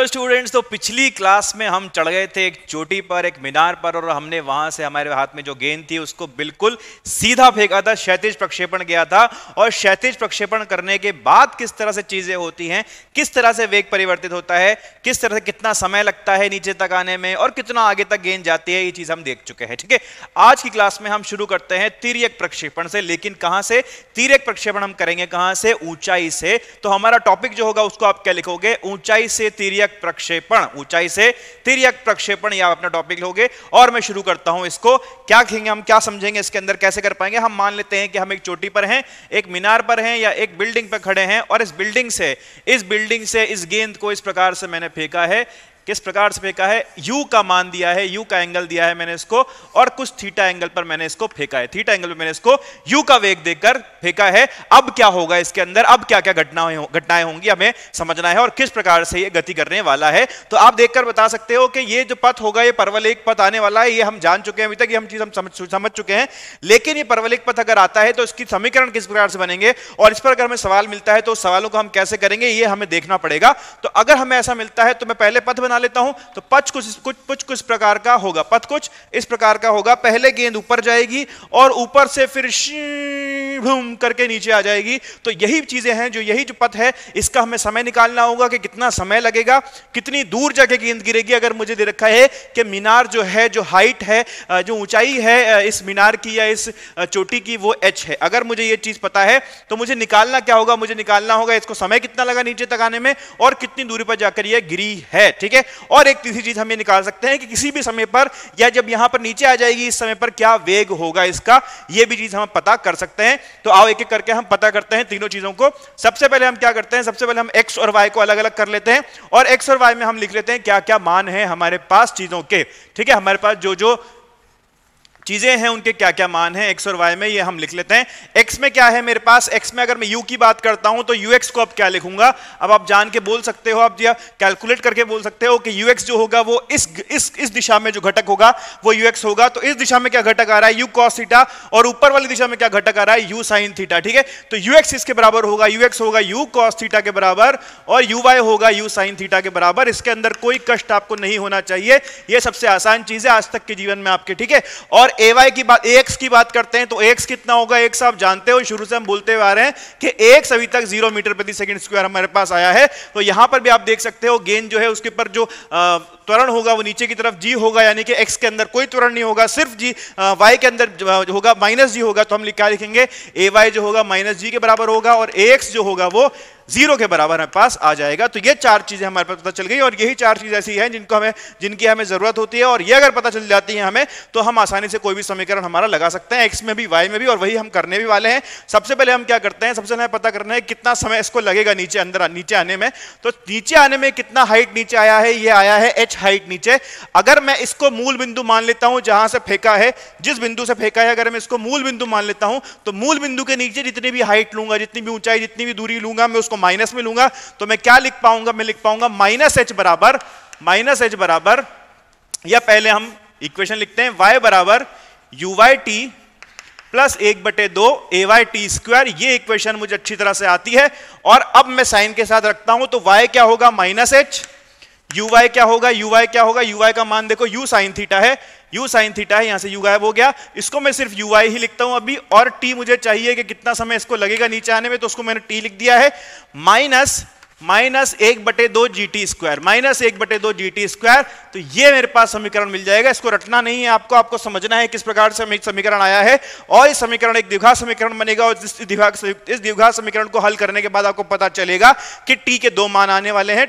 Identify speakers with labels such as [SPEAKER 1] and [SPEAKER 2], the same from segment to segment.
[SPEAKER 1] Hello students. तो पिछली class में हम चढ़ गए थे एक चोटी पर, एक मीनार पर, और हमने वहां से हमारे हाथ में जो गेंद थी उसको बिल्कुल सीधा फेंका था, क्षैतिज प्रक्षेपण किया था। और क्षैतिज प्रक्षेपण करने के बाद किस तरह से चीजें होती हैं, किस तरह से वेग परिवर्तित होता है, किस तरह से कितना समय लगता है नीचे तक आने में और कितना आगे तक गेंद जाती है, ये चीज हम देख चुके हैं। ठीक है, आज की क्लास में हम शुरू करते हैं तिर्यक प्रक्षेपण से। लेकिन कहां से तिर्यक प्रक्षेपण हम करेंगे? कहां से? ऊंचाई से। तो हमारा टॉपिक जो होगा उसको आप क्या लिखोगे? ऊंचाई से तिर्यक प्रक्षेपण। ऊंचाई से तिर्यक प्रक्षेपण, यह अपना टॉपिक लोगे। और मैं शुरू करता हूं इसको। क्या कहेंगे हम, क्या समझेंगे इसके अंदर, कैसे कर पाएंगे? हम मान लेते हैं कि हम एक चोटी पर हैं, एक मीनार पर हैं या एक बिल्डिंग पर खड़े हैं, और इस बिल्डिंग से इस गेंद को इस प्रकार से मैंने फेंका है। किस प्रकार से फेंका है? यू का मान दिया है, यू का एंगल दिया है मैंने इसको, और कुछ थीटा एंगल पर मैंने इसको फेंका है। थीटा एंगल पर मैंने इसको यू का वेग देकर फेंका है। अब क्या होगा इसके अंदर, अब क्या क्या घटनाएं होंगी हमें समझना है, और किस प्रकार से ये गति करने वाला है। तो आप देखकर बता सकते हो कि ये जो पथ होगा, ये परवलयिक पथ आने वाला है। ये हम जान चुके हैं, अभी तक ये हम चीज हम समझ चुके हैं। लेकिन ये परवलयिक पथ अगर आता है तो इसकी समीकरण किस प्रकार से बनेंगे, और इस पर अगर हमें सवाल मिलता है तो सवालों को हम कैसे करेंगे, ये हमें देखना पड़ेगा। तो अगर हमें ऐसा मिलता है तो मैं पहले पथ बना लेता हूं। तो पथ कुछ प्रकार का होगा, पथ कुछ इस प्रकार का होगा। पहले गेंद ऊपर जाएगी और ऊपर से फिर भूम करके नीचे आ जाएगी। तो यही चीजें हैं, यही जो पथ है, इसका हमें समय निकालना होगा कि कितना समय लगेगा, कितनी दूर जाके गेंद गिरेगी। अगर मुझे दे रखा है कि मीनार जो है, जो हाइट है, जो ऊंचाई है इस मीनार की या इस चोटी की, वो h है। अगर मुझे ये चीज पता है तो मुझे निकालना क्या होगा? मुझे निकालना होगा इसको समय कितना लगा नीचे तक आने में और कितनी दूरी पर जाकर ये गिरी है। ठीक है, और एक तीसरी चीज हम ये निकाल सकते हैं कि किसी भी समय पर, या जब यहां पर नीचे आ जाएगी इस समय पर, क्या वेग होगा इसका, ये भी चीज हम पता कर सकते हैं। तो आओ एक एक करके हम पता करते हैं तीनों चीजों को। सबसे पहले हम क्या करते हैं? सबसे पहले हम x और y को अलग अलग कर लेते हैं, और x और y में हम लिख लेते हैं क्या क्या मान है हमारे पास चीजों के। ठीक है, हमारे पास जो जो चीजें हैं उनके क्या क्या मान हैं x और y में, ये हम लिख लेते हैं। x में क्या है मेरे पास? x में अगर मैं u की बात करता हूं तो ux को अब क्या लिखूंगा? अब आप जान के बोल सकते हो, आप या कैलकुलेट करके बोल सकते हो कि ux जो होगा वो इस दिशा में जो घटक होगा वो ux होगा। तो इस दिशा में क्या घटक आ रहा है? u cos थीटा, और ऊपर वाली दिशा में क्या घटक आ रहा है? u sin theta. ठीक है, तो ux इसके बराबर होगा, ux होगा u cos थीटा के बराबर, और uy होगा u sin थीटा के बराबर। इसके अंदर कोई कष्ट आपको नहीं होना चाहिए, ये सबसे आसान चीज है आज तक के जीवन में आपके। ठीक है, और ay की बात, ax की बात करते हैं तो ax कितना होगा? x आप जानते हो, शुरू से हम बोलते हुए आ रहे हैं कि ax अभी तक 0 मीटर प्रति सेकंड स्क्वायर हमारे पास आया है। तो यहां पर भी आप देख सकते हो गेंद जो है उसके ऊपर जो त्वरण होगा वो नीचे की तरफ g होगा, यानी कि x के अंदर कोई त्वरण नहीं होगा, सिर्फ g y के अंदर होगा -g होगा। तो हम क्या लिखेंगे? ay जो होगा -g के बराबर होगा, और ax जो होगा वो 0 के बराबर हमारे पास आ जाएगा। तो ये चार चीजें हमारे पास पता चल गई, और यही चार चीजें ऐसी हैं जिनकी हमें जरूरत होती है, और ये अगर पता चल जाती है हमें तो हम आसानी से कोई भी समीकरण हमारा लगा सकते हैं, x में भी y में भी, और वही हम करने भी वाले हैं। सबसे पहले हम क्या करते हैं? सबसे पहले पता करना है कितना समय इसको लगेगा नीचे आने में। तो नीचे आने में कितना हाइट नीचे आया है? ये आया है h हाइट नीचे। अगर मैं इसको मूल बिंदु मान लेता हूं, जहां से फेंका है, जिस बिंदु से फेंका है, अगर मैं इसको मूल बिंदु मान लेता हूं तो मूल बिंदु के नीचे जितनी भी हाइट लूंगा, जितनी भी ऊंचाई, जितनी भी दूरी लूंगा, मैं उसको माइनस में लूंगा। तो मैं क्या लिख पाऊंगा? मैं लिख पाऊंगा -h बराबर, या पहले हम इक्वेशन लिखते हैं y बराबर uy_t प्लस 1/2 ay_t²। ये इक्वेशन मुझे अच्छी तरह से आती है, और अब मैं साइन के साथ रखता हूं तो y क्या होगा? -h, uy क्या होगा? uy का मान देखो, u sin थीटा है, यहां से u गायब हो गया, इसको मैं सिर्फ uy ही लिखता हूं अभी। और t मुझे चाहिए कि कितना समय इसको लगेगा नीचे आने में, तो उसको मैंने t लिख दिया है, -1/2 gt²। तो ये मेरे पास समीकरण मिल जाएगा। इसको रटना नहीं है आपको समझना है किस प्रकार से एक समीकरण आया है, और इस समीकरण एक द्विघात समीकरण बनेगा, और इस द्विघात समीकरण को हल करने के बाद आपको पता चलेगा कि t के 2 मान आने वाले हैं।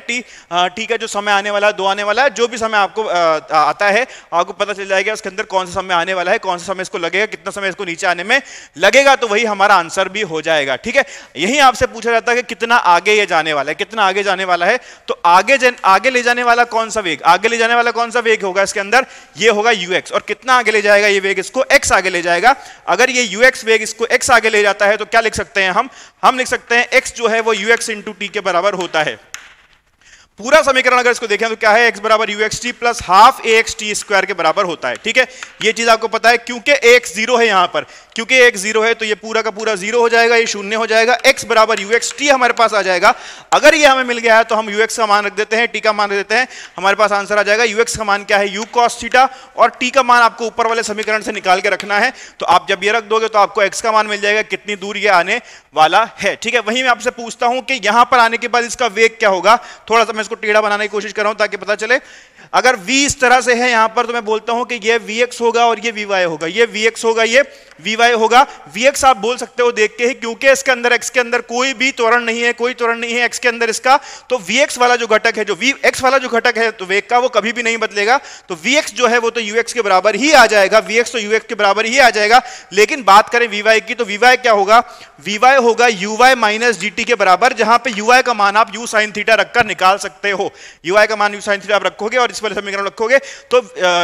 [SPEAKER 1] t का जो समय आने वाला है 2 आने वाला है। जो भी समय आपको आता है आपको पता चल जाएगा उसके अंदर कौन सा समय आने वाला है, कौन सा समय इसको लगेगा, कितना समय इसको नीचे आने में लगेगा, तो वही हमारा आंसर भी हो जाएगा। ठीक है, यही आपसे पूछा जाता है कि कितना आगे ये जाने वाला है, कितना आगे जाने वाला है। तो आगे ले जाने वाला कौन सा वेग, आगे ले जाने वाला कौन सा वेग होगा इसके अंदर? ये होगा ux। और कितना आगे ले जाएगा ये वेग? इसको x आगे ले जाएगा। अगर ये ux वेग इसको x आगे ले जाता है तो क्या लिख सकते हैं हम लिख सकते हैं x जो है वो ux × t के बराबर होता है। पूरा समीकरण अगर इसको देखें तो क्या है, x बराबर uxt plus half axt square के बराबर होता है। ठीक है, ये चीज आपको पता है, क्योंकि x जीरो है यहां पर, क्योंकि x जीरो है तो ये पूरा का पूरा जीरो हो जाएगा, ये शून्य हो जाएगा, x बराबर uxt हमारे पास आ जाएगा। अगर ये हमें मिल गया है तो हम ux का मान रख देते हैं, t का मान रख देते हैं, हमारे पास आंसर आ जाएगा। ux का मान क्या है, u cos थीटा, और t का मान आपको ऊपर वाले समीकरण से निकाल के रखना है। तो आप जब ये रख दोगे तो आपको x का मान मिल जाएगा, कितनी दूर ये आने वाला है। ठीक है, वहीं मैं आपसे पूछता हूं कि यहां पर आने के बाद इसका वेग क्या होगा। थोड़ा सा मैं इसको टेढ़ा बनाने की कोशिश कर रहा हूं ताकि पता चले। अगर v इस तरह से है यहां पर, तो मैं बोलता हूं कि ये vx होगा और ये vy होगा, ये vx होगा, ये vy होगा। vx आप बोल सकते हो देख के ही, क्योंकि इसके अंदर x के अंदर कोई भी त्वरण नहीं है, कोई त्वरण नहीं है x के अंदर इसका, तो vx वाला जो घटक है, जो vx वाला जो घटक है तो वेग का, वो कभी भी नहीं बदलेगा। तो vx जो है वो तो ux के बराबर ही आ जाएगा, vx तो ux के बराबर ही आ जाएगा। लेकिन बात करें vy की, तो vy क्या होगा, vy होगा uy माइनस gt के बराबर, जहां पे uy का मान आप u sin थीटा रखकर निकाल सकते हो। uy का मान u sin थीटा आप रखोगे और इस वाले समीकरण रखोगे तो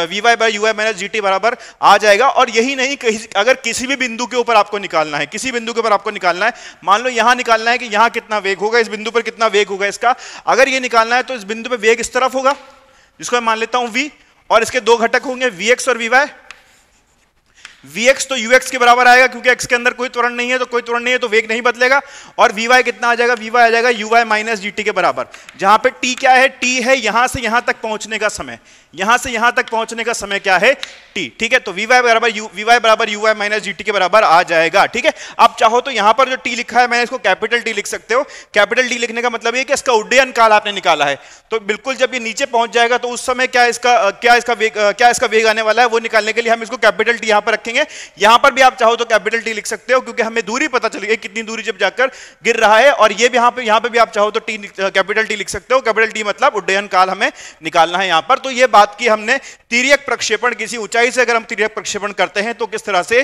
[SPEAKER 1] vy by ui minus gt बराबर आ जाएगा। और यही नहीं, अगर किसी भी बिंदु के ऊपर आपको निकालना है, किसी बिंदु के ऊपर आपको निकालना है, मान लो यहां निकालना है कि यहां कितना वेग होगा, इस बिंदु पर कितना वेग होगा इसका, अगर ये निकालना है तो इस बिंदु पे वेग इस तरफ होगा, जिसको मैं मान लेता हूं v, और इसके दो घटक होंगे vx और vy। vx तो ux के बराबर आएगा, क्योंकि x के अंदर कोई त्वरण नहीं है, तो कोई त्वरण नहीं है तो वेग नहीं बदलेगा। और vy कितना आ जाएगा, vy आ जाएगा uy माइनस gt के बराबर, जहां पे t क्या है, t है यहां से यहां तक पहुंचने का समय, यहां से यहां तक पहुंचने का समय क्या है, t। ठीक है, तो vy बराबर uy माइनस gt के बराबर आ जाएगा। ठीक है, आप चाहो तो यहां पर जो t लिखा है, मैंने इसको कैपिटल T लिख सकते हो। कैपिटल T लिखने का मतलब ये कि इसका उड्डयन काल आपने निकाला है, तो बिल्कुल जब ये नीचे पहुंच जाएगा तो उस समय क्या इसका वेग आने वाला है, वो निकालने के लिए हम इसको कैपिटल T यहां पर रखेंगे। यहां पर भी आप चाहो तो कैपिटल T लिख सकते हो, क्योंकि हमें दूरी पता चली है कितनी दूरी जब जाकर गिर रहा है। और ये भी यहां पे भी आप चाहो तो कैपिटल T लिख सकते हो। कैपिटल T मतलब उड्डयन काल हमें निकालना है यहां पर। तो ये बात की हमने तिर्यक प्रक्षेपण, किसी ऊंचाई से अगर हम तिर्यक प्रक्षेपण करते हैं तो किस तरह से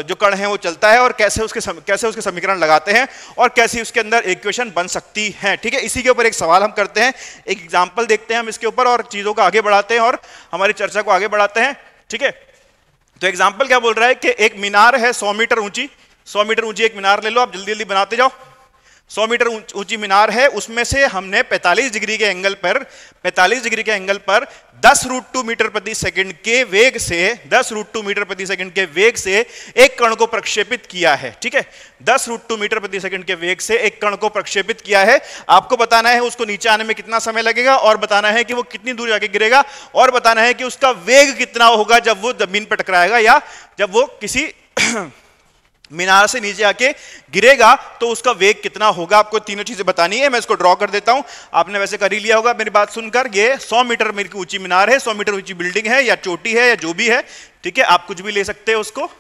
[SPEAKER 1] जो कण है वो चलता है, और कैसे उसके समीकरण लगाते हैं, और कैसे उसके अंदर इक्वेशन बन सकती है। ठीक है, इसी के ऊपर एक सवाल हम करते हैं, एक एग्जांपल देखते हैं हम इसके ऊपर, और चीजों को आगे बढ़ाते हैं और हमारी चर्चा को आगे बढ़ाते हैं। ठीक है, तो एग्जांपल क्या बोल रहा है कि एक मीनार है 100 मीटर ऊंची, 100 मीटर ऊंची एक मीनार ले लो, आप जल्दी जल्दी बनाते जाओ। 100 मीटर ऊंची मीनार है, उसमें से हमने 45 डिग्री के एंगल पर 10√2 मीटर प्रति सेकंड के वेग से 10√2 मीटर प्रति सेकंड के वेग से एक कण को प्रक्षेपित किया है। ठीक है, 10√2 मीटर प्रति सेकंड के वेग से एक कण को प्रक्षेपित किया है। आपको बताना है उसको नीचे आने में कितना समय लगेगा, और बताना है कि वो कितनी दूर जाके गिरेगा, और बताना है कि उसका वेग कितना होगा जब वो जमीन पर टकराएगा, या जब वो किसी मीनार से नीचे आके गिरेगा तो उसका वेग कितना होगा। आपको तीनों चीजें बतानी है। मैं इसको ड्रॉ कर देता हूं, आपने वैसे कर ही लिया होगा मेरी बात सुनकर। ये 100 मीटर की ऊंची मीनार है, 100 मीटर ऊंची बिल्डिंग है या चोटी है या जो भी है। ठीक है, आप कुछ भी ले सकते हो उसको।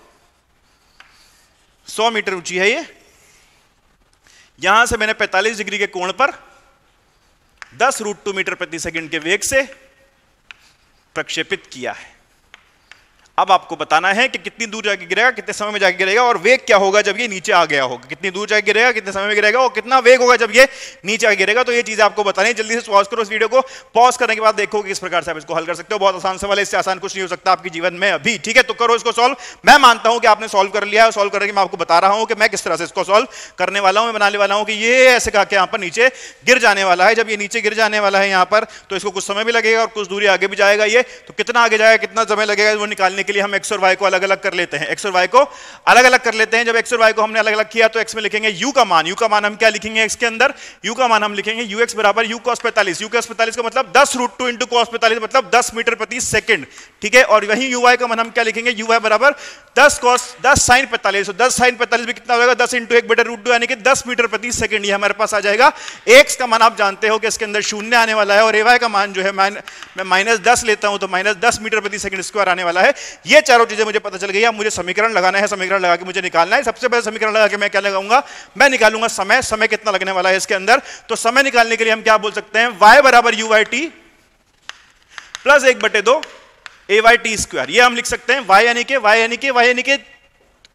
[SPEAKER 1] 100 मीटर ऊंची है ये। यहां से मैंने 45 डिग्री के कोण पर 10√2 मीटर प्रति सेकंड के वेग से प्रक्षेपित किया है। अब आपको बताना है कि कितनी दूर जाके गिरेगा, कितने समय में जाके गिरेगा, और वेग क्या होगा जब ये नीचे आ गया होगा। कितनी दूर जाके गिरेगा, कितने समय में गिरेगा, और कितना वेग होगा जब ये नीचे आके गिरेगा। तो ये चीजें आपको बतानी है। जल्दी से पॉज करो इस वीडियो को। पॉज करने के बाद देखो किस प्रकार से आप इसको हल कर सकते हो। बहुत आसान सवाल है, इससे आसान कुछ नहीं हो सकता आपके जीवन में अभी। ठीक है, तो करो इसको सॉल्व। मैं मानता हूं कि आपने सॉल्व कर लिया है। सॉल्व करके मैं आपको बता रहा हूं कि मैं किस तरह से इसको सॉल्व करने वाला हूं। मैं बनाने वाला हूं कि ये ऐसे करके यहां पर नीचे गिर जाने वाला है। जब ये नीचे गिर जाने वाला है यहां पर, तो इसको कुछ समय भी लगेगा और कुछ दूरी आगे भी जाएगा। ये तो कितना आगे जाएगा, कितना समय लगेगा, वो निकालने के लिए हम एक्स और वाई को अलग अलग कर लेते हैं। एक्स और वाई को अलग अलग कर लेते हैं। जब एक्स और वाई को हमने अलग अलग किया तो एक्स में लिखेंगे यू का मान। यू का मान हम क्या लिखेंगे एक्स के अंदर, यू का मान हम लिखेंगे यू एक्स बराबर यू कॉस 45। यू कॉस 45 का मतलब 10√2 इंटू कॉस 45 मतलब 10 मीटर प्रति सेकंड। ठीक है, और वहीं यू वाई का मान हम क्या लिखेंगे, यू वाई बराबर 10 sin 45। तो 10 sin 45 भी कितना हो जाएगा, 10 इंटू 1/√2 यानी कि 10 मीटर प्रति सेकंड। ये हमारे पास आ जाएगा। एक्स का मान आप जानते हो कि इसके अंदर शून्य आने वाला है, और ए वाई का मान जो है मैं -10 लेता हूं तो -10 मीटर प्रति सेकंड स्क्वायर आने वाला है। ये चारों चीजें मुझे पता चल गई। अब मुझे समीकरण लगाना है, समीकरण लगा के मुझे निकालना है। सबसे पहले समीकरण लगा के मैं क्या लगाऊंगा, मैं निकालूंगा समय। समय कितना लगने वाला है इसके अंदर, तो समय निकालने के लिए हम क्या बोल सकते हैं, y बराबर u y t plus 1/2 a y t square. ये हम लिख सकते हैं। y यानी कि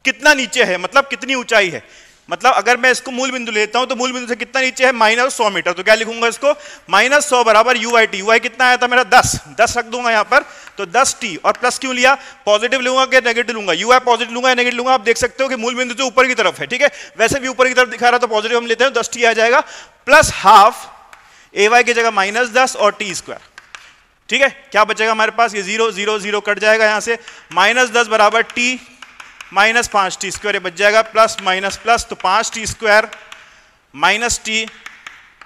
[SPEAKER 1] कितना नीचे है, मतलब कितनी ऊंचाई है। मतलब अगर मैं इसको मूल बिंदु लेता हूं तो मूल बिंदु से कितना नीचे है, -100 मीटर। तो क्या लिखूंगा इसको, -100 बराबर u y t. U y कितना आया था मेरा 10 रख दूंगा यहां पर, तो 10t। और प्लस क्यों लिया, पॉजिटिव लूंगा कि नेगेटिव लूंगा, यू वाई पॉजिटिव लूंगा या नेगेटिव लूंगा। आप देख सकते हो कि मूल बिंदु से ऊपर की तरफ है। ठीक है, वैसे भी ऊपर की तरफ दिखा रहा तो पॉजिटिव हम लेते हैं, 10t आ जाएगा। प्लस हाफ ए वाई की जगह -10 और टी स्क्वायर। ठीक है, क्या बचेगा हमारे पास, ये 0 0 0 कट जाएगा यहां से, -10 बराबर टी -5 टी स्क्वायर, ये बच जाएगा प्लस माइनस प्लस, तो 5 T square minus T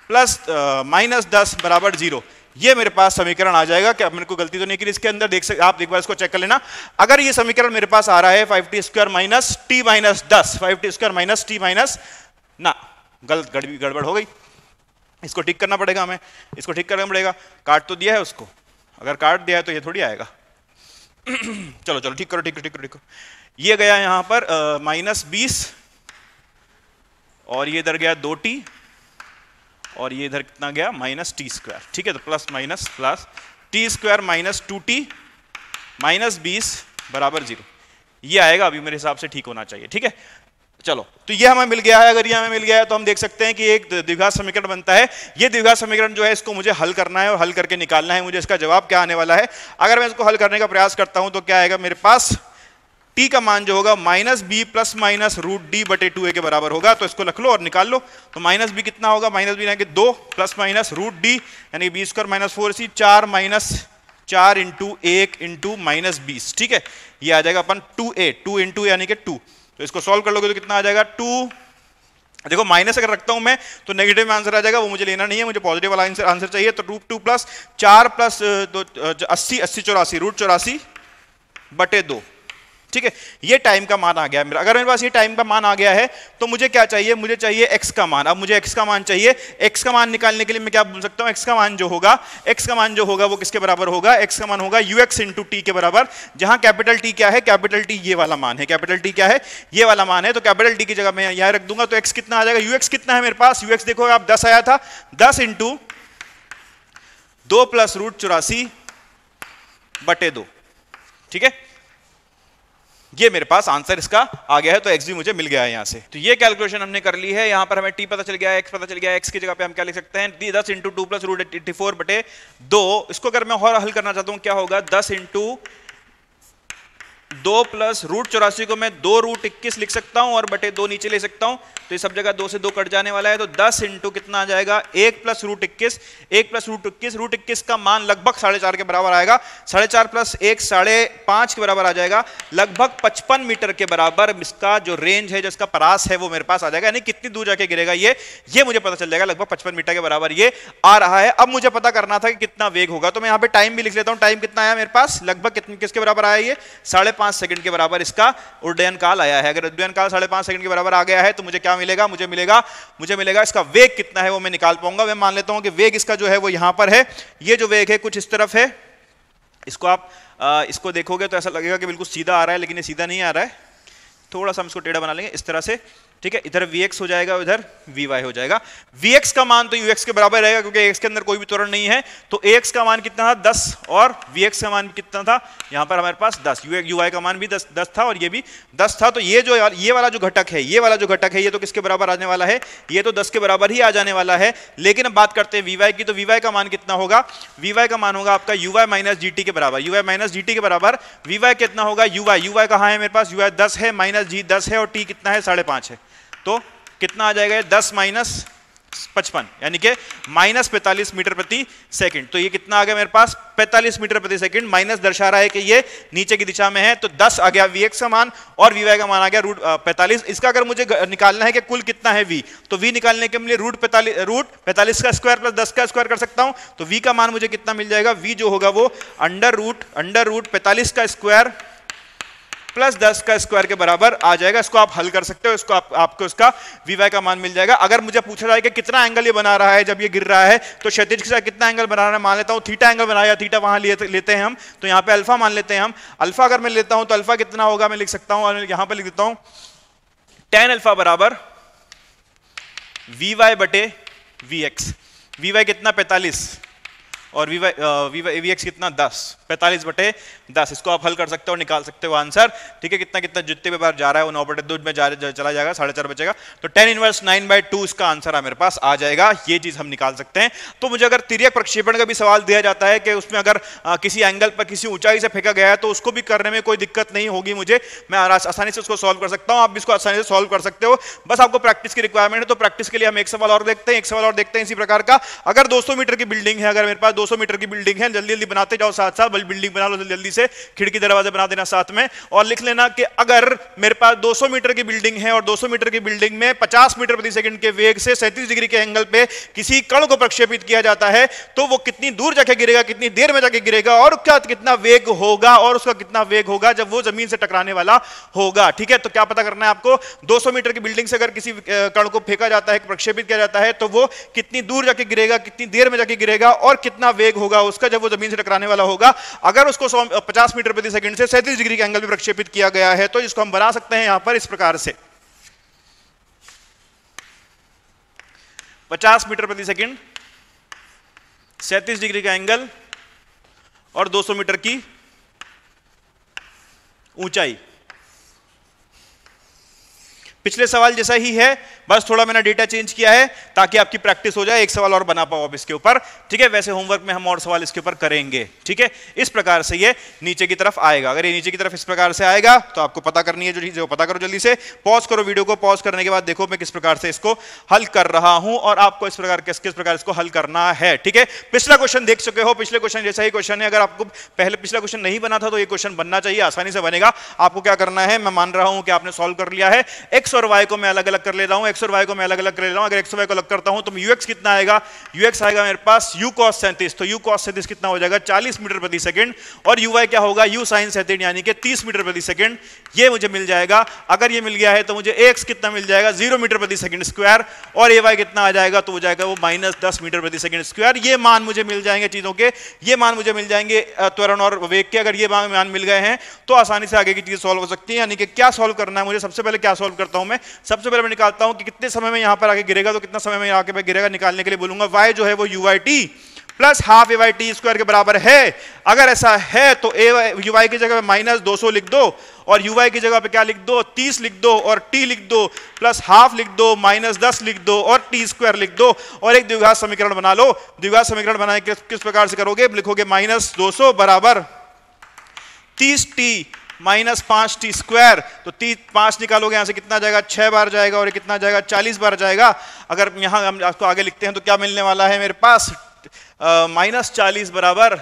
[SPEAKER 1] plus -10 बराबर 0। ये मेरे पास समीकरण आ जाएगा। क्या मेरे को गलती तो नहीं की इसके अंदर, देख सकते आप, एक बार इसको चेक कर लेना। अगर ये समीकरण मेरे पास आ रहा है 5t square minus T minus 10, 5t square minus T minus, ना गलत गड़बड़ हो गई, इसको ठीक करना पड़ेगा हमें, इसको ठीक करना पड़ेगा। काट तो दिया है उसको, अगर काट दिया है तो ये थोड़ी आएगा। चलो चलो ठीक करो, ठीक करो, ठीक करो, ठीक करो। ये गया यहां पर -20 और ये इधर गया 2t और ये इधर कितना गया -t स्क्वायर। ठीक है, तो plus minus plus T square minus 2t -20 बराबर 0। ये आएगा, अभी मेरे हिसाब से ठीक होना चाहिए। ठीक है, चलो, तो ये हमें मिल गया है। अगर ये हमें मिल गया है तो हम देख सकते हैं कि एक द्विघात समीकरण बनता है। ये द्विघात समीकरण जो है इसको मुझे हल करना है और हल करके निकालना है मुझे इसका जवाब क्या आने वाला है। अगर मैं इसको हल करने का प्रयास करता हूं तो क्या आएगा मेरे पास, t का मान जो होगा -b प्लस माइनस √d बटे 2a के बराबर होगा। तो इसको रख लो और निकाल लो। तो -b कितना होगा, -b यानी कि 2 प्लस माइनस √d यानी b square minus 4c 4 minus 4 into 1 into -20। ठीक है, ये आ जाएगा अपन 2a, 2 इंटू यानी कि 2। तो इसको सॉल्व कर लोगे तो कितना आ जाएगा 2। देखो माइनस अगर रखता हूं मैं तो नेगेटिव में आंसर आ जाएगा, वो मुझे लेना नहीं है, मुझे पॉजिटिव वाला आंसर चाहिए। तो 2 प्लस 4 प्लस 80 80 84 √84 बटे 2। ठीक है, ये टाइम का मान आ गया मेरा। अगर मेरे पास ये टाइम का मान आ गया है तो मुझे क्या चाहिए, मुझे चाहिए x का मान। अब मुझे x का मान चाहिए। x का मान निकालने के लिए मैं क्या बोल सकता हूं, x का मान जो होगा, x का मान जो होगा वो किसके बराबर होगा, x का मान होगा ux इंटू टी के बराबर। जहां कैपिटल T क्या है, कैपिटल T ये वाला मान है, कैपिटल T क्या है, ये वाला मान है। तो कैपिटल T की जगह मैं यहां रख दूंगा। तो x कितना आ जाएगा, ux कितना है मेरे पास, ux देखो आप 10 आया था, 10 इंटू 2 प्लस √84 बटे 2। ठीक है, ये मेरे पास आंसर इसका आ गया है। तो x भी मुझे मिल गया है यहां से। तो ये कैलकुलेशन हमने कर ली है। यहां पर हमें t पता चल गया है, x पता चल गया है। x की जगह पे हम क्या लिख सकते हैं, 10 इंटू 2 प्लस √84 बटे 2। इसको अगर मैं और हल करना चाहता हूं क्या होगा, 10 इंटू 2 प्लस √84 को मैं 2 √21 लिख सकता हूं और बटे 2 नीचे ले सकता हूं। तो इस सब जगह 2 से 2 कट जाने वाला है। तो 10 इंटू कितना आ जाएगा, 1 प्लस √21, 1 प्लस √21 का मान लगभग 4.5 के बराबर आएगा। 4.5 प्लस 1 5.5 के बराबर आ जाएगा। लगभग 55 मीटर के बराबर इसका जो रेंज है, जो इसका परास है वो मेरे पास आ जाएगा। यानी कितनी दूर जाके गिरेगा ये मुझे पता चल जाएगा। लगभग 55 मीटर के बराबर ये आ रहा है। अब मुझे पता करना था कि कितना वेग होगा। तो मैं यहाँ पे टाइम भी लिख लेता हूँ। टाइम कितना आया मेरे पास, लगभग किसके बराबर आया, ये 5.5 सेकंड के बराबर इसका उड्डयन काल आया है। अगर उड्डयन काल 5.5 सेकंड के बराबर आ गया है तो मुझे क्या मिलेगा, मुझे मिलेगा इसका वेग कितना है वो मैं निकाल पाऊंगा। मैं मान लेता हूं कि वेग इसका जो है वो यहां पर है। ये जो वेग है कुछ इस तरफ है। इसको आप इसको देखोगे तो ऐसा लगेगा कि बिल्कुल सीधा आ रहा है, लेकिन ये सीधा नहीं आ रहा है। थोड़ा सा हम इसको टेढ़ा बना लेंगे इस तरह से। ठीक है, इधर Vx हो जाएगा, उधर Vy हो जाएगा। Vx का मान तो Ux के बराबर रहेगा क्योंकि x के अंदर कोई भी त्वरण नहीं है। तो Ax का मान कितना था, 10, और Vx का मान कितना था, यहां पर हमारे पास 10। Uy का मान भी 10 था और ये भी 10 था। तो ये वाला जो घटक है, ये तो किसके बराबर आने वाला है, ये तो 10 के बराबर ही आ जाने वाला है। लेकिन अब बात करते हैं Vy की। तो Vy का मान कितना होगा, Vy का मान होगा आपका Uy माइनस gt के बराबर। Uy माइनस gt के बराबर Vy कितना होगा, Uy कहां है मेरे पास, Uy 10 है, माइनस g 10 है और t कितना है, 5.5 है। तो कितना आ जाएगा, 10 माइनस 55 यानी कि माइनस 45 मीटर प्रति सेकंड। तो ये कितना आ गया मेरे पास, 45 मीटर प्रति सेकंड। माइनस दर्शा रहा है कि ये नीचे की दिशा में है। तो 10 आ गया Vx का मान और Vy का मान आ गया √45। इसका अगर मुझे निकालना है कि कुल कितना है V, तो V निकालने के लिए √45 का स्क्वायर प्लस 10 का स्क्वायर कर सकता हूं। तो V का मान मुझे कितना मिल जाएगा, V जो होगा वो अंडर रूट 45 का स्क्वायर प्लस 10 का स्क्वायर के बराबर आ जाएगा। इसको आप हल कर सकते हो। इसको आपको इसका Vy का मान मिल जाएगा। अगर मुझे पूछा जाए कि कितना एंगल ये बना रहा है जब ये गिर रहा है, तो क्षैतिज के साथ कितना एंगल बना रहा है, मान लेता हूं थीटा एंगल बनाया, थीटा वहां लेते हैं हम। तो यहाँ पे अल्फा मान लेते हैं हम। अल्फा अगर मैं लेता हूं तो अल्फा कितना होगा, मैं लिख सकता हूं, और यहां पर लिख देता हूं tan अल्फा बराबर Vy बटे Vx। Vy कितना, 45, और वी एक्स कितना 10, 45/10। इसको आप हल कर सकते हो, निकाल सकते हो आंसर। ठीक है, कितना कितना जितने भी बार जा रहा है वो 9/2 में चला जाएगा, 4.5 बचेगा। तो tan इनवर्स 9/2 इसका आंसर मेरे पास आ जाएगा। ये चीज हम निकाल सकते हैं। तो मुझे अगर तिर्यक प्रक्षेपण का भी सवाल दिया जाता है कि उसमें अगर किसी एंगल पर किसी ऊंचाई से फेंका गया है तो उसको भी करने में कोई दिक्कत नहीं होगी मुझे, मैं आसानी से उसको सॉल्व कर सकता हूं। आप भी इसको आसानी से सॉल्व कर सकते हो, बस आपको प्रैक्टिस की रिक्वायरमेंट है। तो प्रैक्टिस के लिए हम एक सवाल और देखते हैं, इसी प्रकार का। अगर 200 मीटर की बिल्डिंग है, अगर मेरे पास 200 मीटर की बिल्डिंग है, जल्दी जल्दी बनाते जाओ, साथ साथ बिल्डिंग बना लो जल्दी से, खिड़की दरवाजे बना देना साथ में, और लिख लेना कि अगर मेरे पास 200 मीटर की बिल्डिंग है और 200 मीटर की बिल्डिंग में 50 मीटर प्रति सेकंड के वेग से 37 डिग्री के एंगल पे किसी कण को प्रक्षेपित किया जाता है, तो वो कितनी दूर जाके गिरेगा, कितनी देर में जाके गिरेगा, और क्या कितना वेग होगा, और उसका कितना वेग होगा जब वो जमीन से टकराने वाला होगा। ठीक है, तो क्या पता करना है आपको, 200 मीटर की बिल्डिंग से अगर किसी कण को फेंका जाता है, प्रक्षेपित किया जाता है, तो वो कितनी दूर जाके गिरेगा, कितनी देर में जाके गिरेगा, और कितना वेग होगा उसका जब वो जमीन से टकराने वाला होगा। अगर उसको 50 मीटर प्रति सेकंड से 37 डिग्री के एंगल में प्रक्षेपित किया गया है, तो इसको हम बना सकते हैं यहां पर इस प्रकार से, 50 मीटर प्रति सेकंड, 37 डिग्री का एंगल और 200 मीटर की ऊंचाई। पिछले सवाल जैसा ही है, बस थोड़ा मैंने डेटा चेंज किया है ताकि आपकी प्रैक्टिस हो जाए, एक सवाल और बना पाओ आप इसके ऊपर। ठीक है, वैसे होमवर्क में हम और सवाल इसके ऊपर करेंगे। ठीक है, इस प्रकार से ये नीचे की तरफ आएगा। अगर ये नीचे की तरफ इस प्रकार से आएगा तो आपको पता करनी है जो चीजें, पता करो जल्दी से, पॉज करो वीडियो को, पॉज करने के बाद देखो मैं किस प्रकार से इसको हल कर रहा हूं और आपको इस प्रकार किस प्रकार इसको हल करना है। ठीक है, पिछला क्वेश्चन देख चुके हो, पिछले क्वेश्चन जैसा ही क्वेश्चन है। अगर आपको पहले पिछला क्वेश्चन नहीं बना था तो ये क्वेश्चन बनना चाहिए, आसानी से बनेगा। आपको क्या करना है, मैं मान रहा हूं कि आपने सॉल्व कर लिया है। एक्स और वाई को मैं अलग अलग कर ले रहा हूं, एक्स और वाई को मैं अलग अलग कर ले रहा हूं। अगर एक्स और वाई को अलग करता हूं तो यूएक्स कितना आएगा, यूएक्स आएगा मेरे पास u cos 37, तो u cos 37 कितना हो जाएगा 40 मीटर प्रति सेकंड, और uy क्या होगा u sin 37 यानी कि 30 मीटर प्रति सेकंड। ये मुझे मिल जाएगा। अगर ये मिल गया है तो मुझे ax कितना मिल जाएगा 0 मीटर प्रति सेकंड स्क्वायर, और ay कितना आ जाएगा, तो हो जाएगा वो -10 मीटर प्रति सेकंड स्क्वायर। ये मान मुझे मिल जाएंगे चीजों के, ये मान मुझे मिल जाएंगे त्वरण और वेग के। अगर ये मान मिल गए हैं तो आसानी से आगे की चीज सॉल्व हो सकती है। यानी कि क्या सॉल्व करना है मुझे, सबसे पहले क्या सॉल्व करता हूं मैं, सबसे पहले मैं निकालता हूं कि कितने समय में यहां पर आगे गिरेगा, तो कितना समय में आगे पे गिरेगा निकालने के लिए बोलूंगा y जो है वो uy plus half ay square के बराबर है। अगर ऐसा है तो uy की जगह पे -200 लिख दो, और uy की जगह पे क्या लिख दो, 30 लिख दो, और t लिख दो, प्लस हाफ लिख दो, -10 लिख दो, और t स्क्वायर लिख दो, और एक द्विघात समीकरण बना लो। द्विघात समीकरण बनाने किस प्रकार से करोगे, लिखोगे -200 बराबर 30t -5t स्क्वायर, तो 5 निकालोगे यहां से कितना जाएगा, 6 बार जाएगा, और कितना जाएगा 40 बार जाएगा। अगर यहां हम आपको आगे लिखते हैं तो क्या मिलने वाला है मेरे पास, -40 बराबर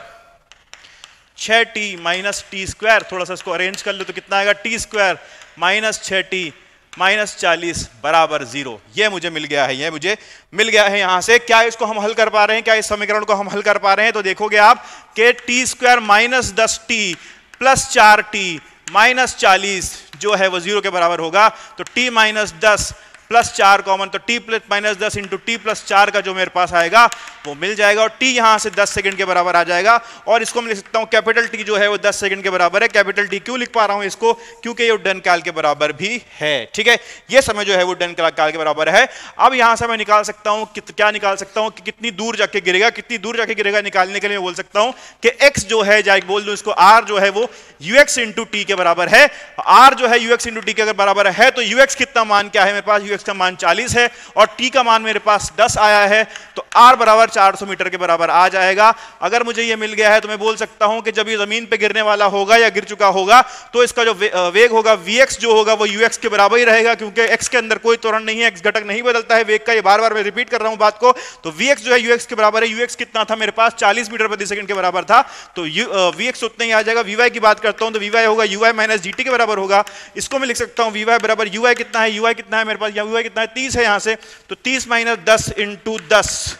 [SPEAKER 1] 6t -t स्क्वायर। थोड़ा सा इसको अरेंज कर लो तो कितना आएगा, t स्क्वायर -6t -40 बराबर 0। ये मुझे मिल गया है, ये मुझे मिल गया है यहां से। क्या इसको हम हल कर पा रहे हैं, क्या इस समीकरण को हम हल कर पा रहे हैं, तो देखोगे आप कि t square -10t plus 4t -40 जो है वो 0 के बराबर होगा। तो t -10 प्लस 4 कॉमन, तो t -10 इंटू t प्लस 4 का जो मेरे पास आएगा वो मिल जाएगा, और t यहां से 10 सेकंड के बराबर आ जाएगा। और इसको मैं लिख सकता हूं कैपिटल T जो है वो 10 सेकंड के बराबर है। कैपिटल T क्यों लिख पा रहा हूं इसको, क्योंकि ये उड्डयन काल के बराबर भी है। ठीक है, ये समय जो है वो उड्डयन काल के बराबर है। अब यहां से मैं निकाल सकता हूं क्या निकाल सकता हूं कि कितनी दूर जाके गिरेगा, कितनी दूर जाके गिरेगा निकालने के लिए मैं बोल सकता हूं कि x जो है, जाए बोल दूं इसको, r जो है वो ux इंटू t के बराबर है। r जो है ux इंटू t के अगर बराबर है तो ux कितना मान क्या है मेरे पास, ux का मान 40 है, और t का मान मेरे पास 10 आया है, तो r बराबर 400 मीटर के बराबर आ जाएगा। अगर मुझे ये मिल गया है तो मैं बोल सकता हूं कि जब ये जमीन पे गिरने वाला होगा या गिर चुका होगा तो इसका जो वेग होगा vx जो होगा वो ux के बराबर ही रहेगा, क्योंकि x के अंदर कोई त्वरण नहीं है, x घटक नहीं बदलता है वेग का। ये बार बार मैं रिपीट कर रहा हूं बात को। तो vx जो है ux के बराबर है। ux कितना था मेरे पास, 40 मीटर प्रति सेकंड के बराबर था, तो vx उतना ही आ जाएगा। vy की बात करता हूं तो vy होगा uy माइनस gt के बराबर होगा। इसको मैं लिख सकता हूं vy बराबर uy कितना है, uy कितना है मेरे पास, uy कितना है 30 है यहां से, तो 30 - 10 इंटू 10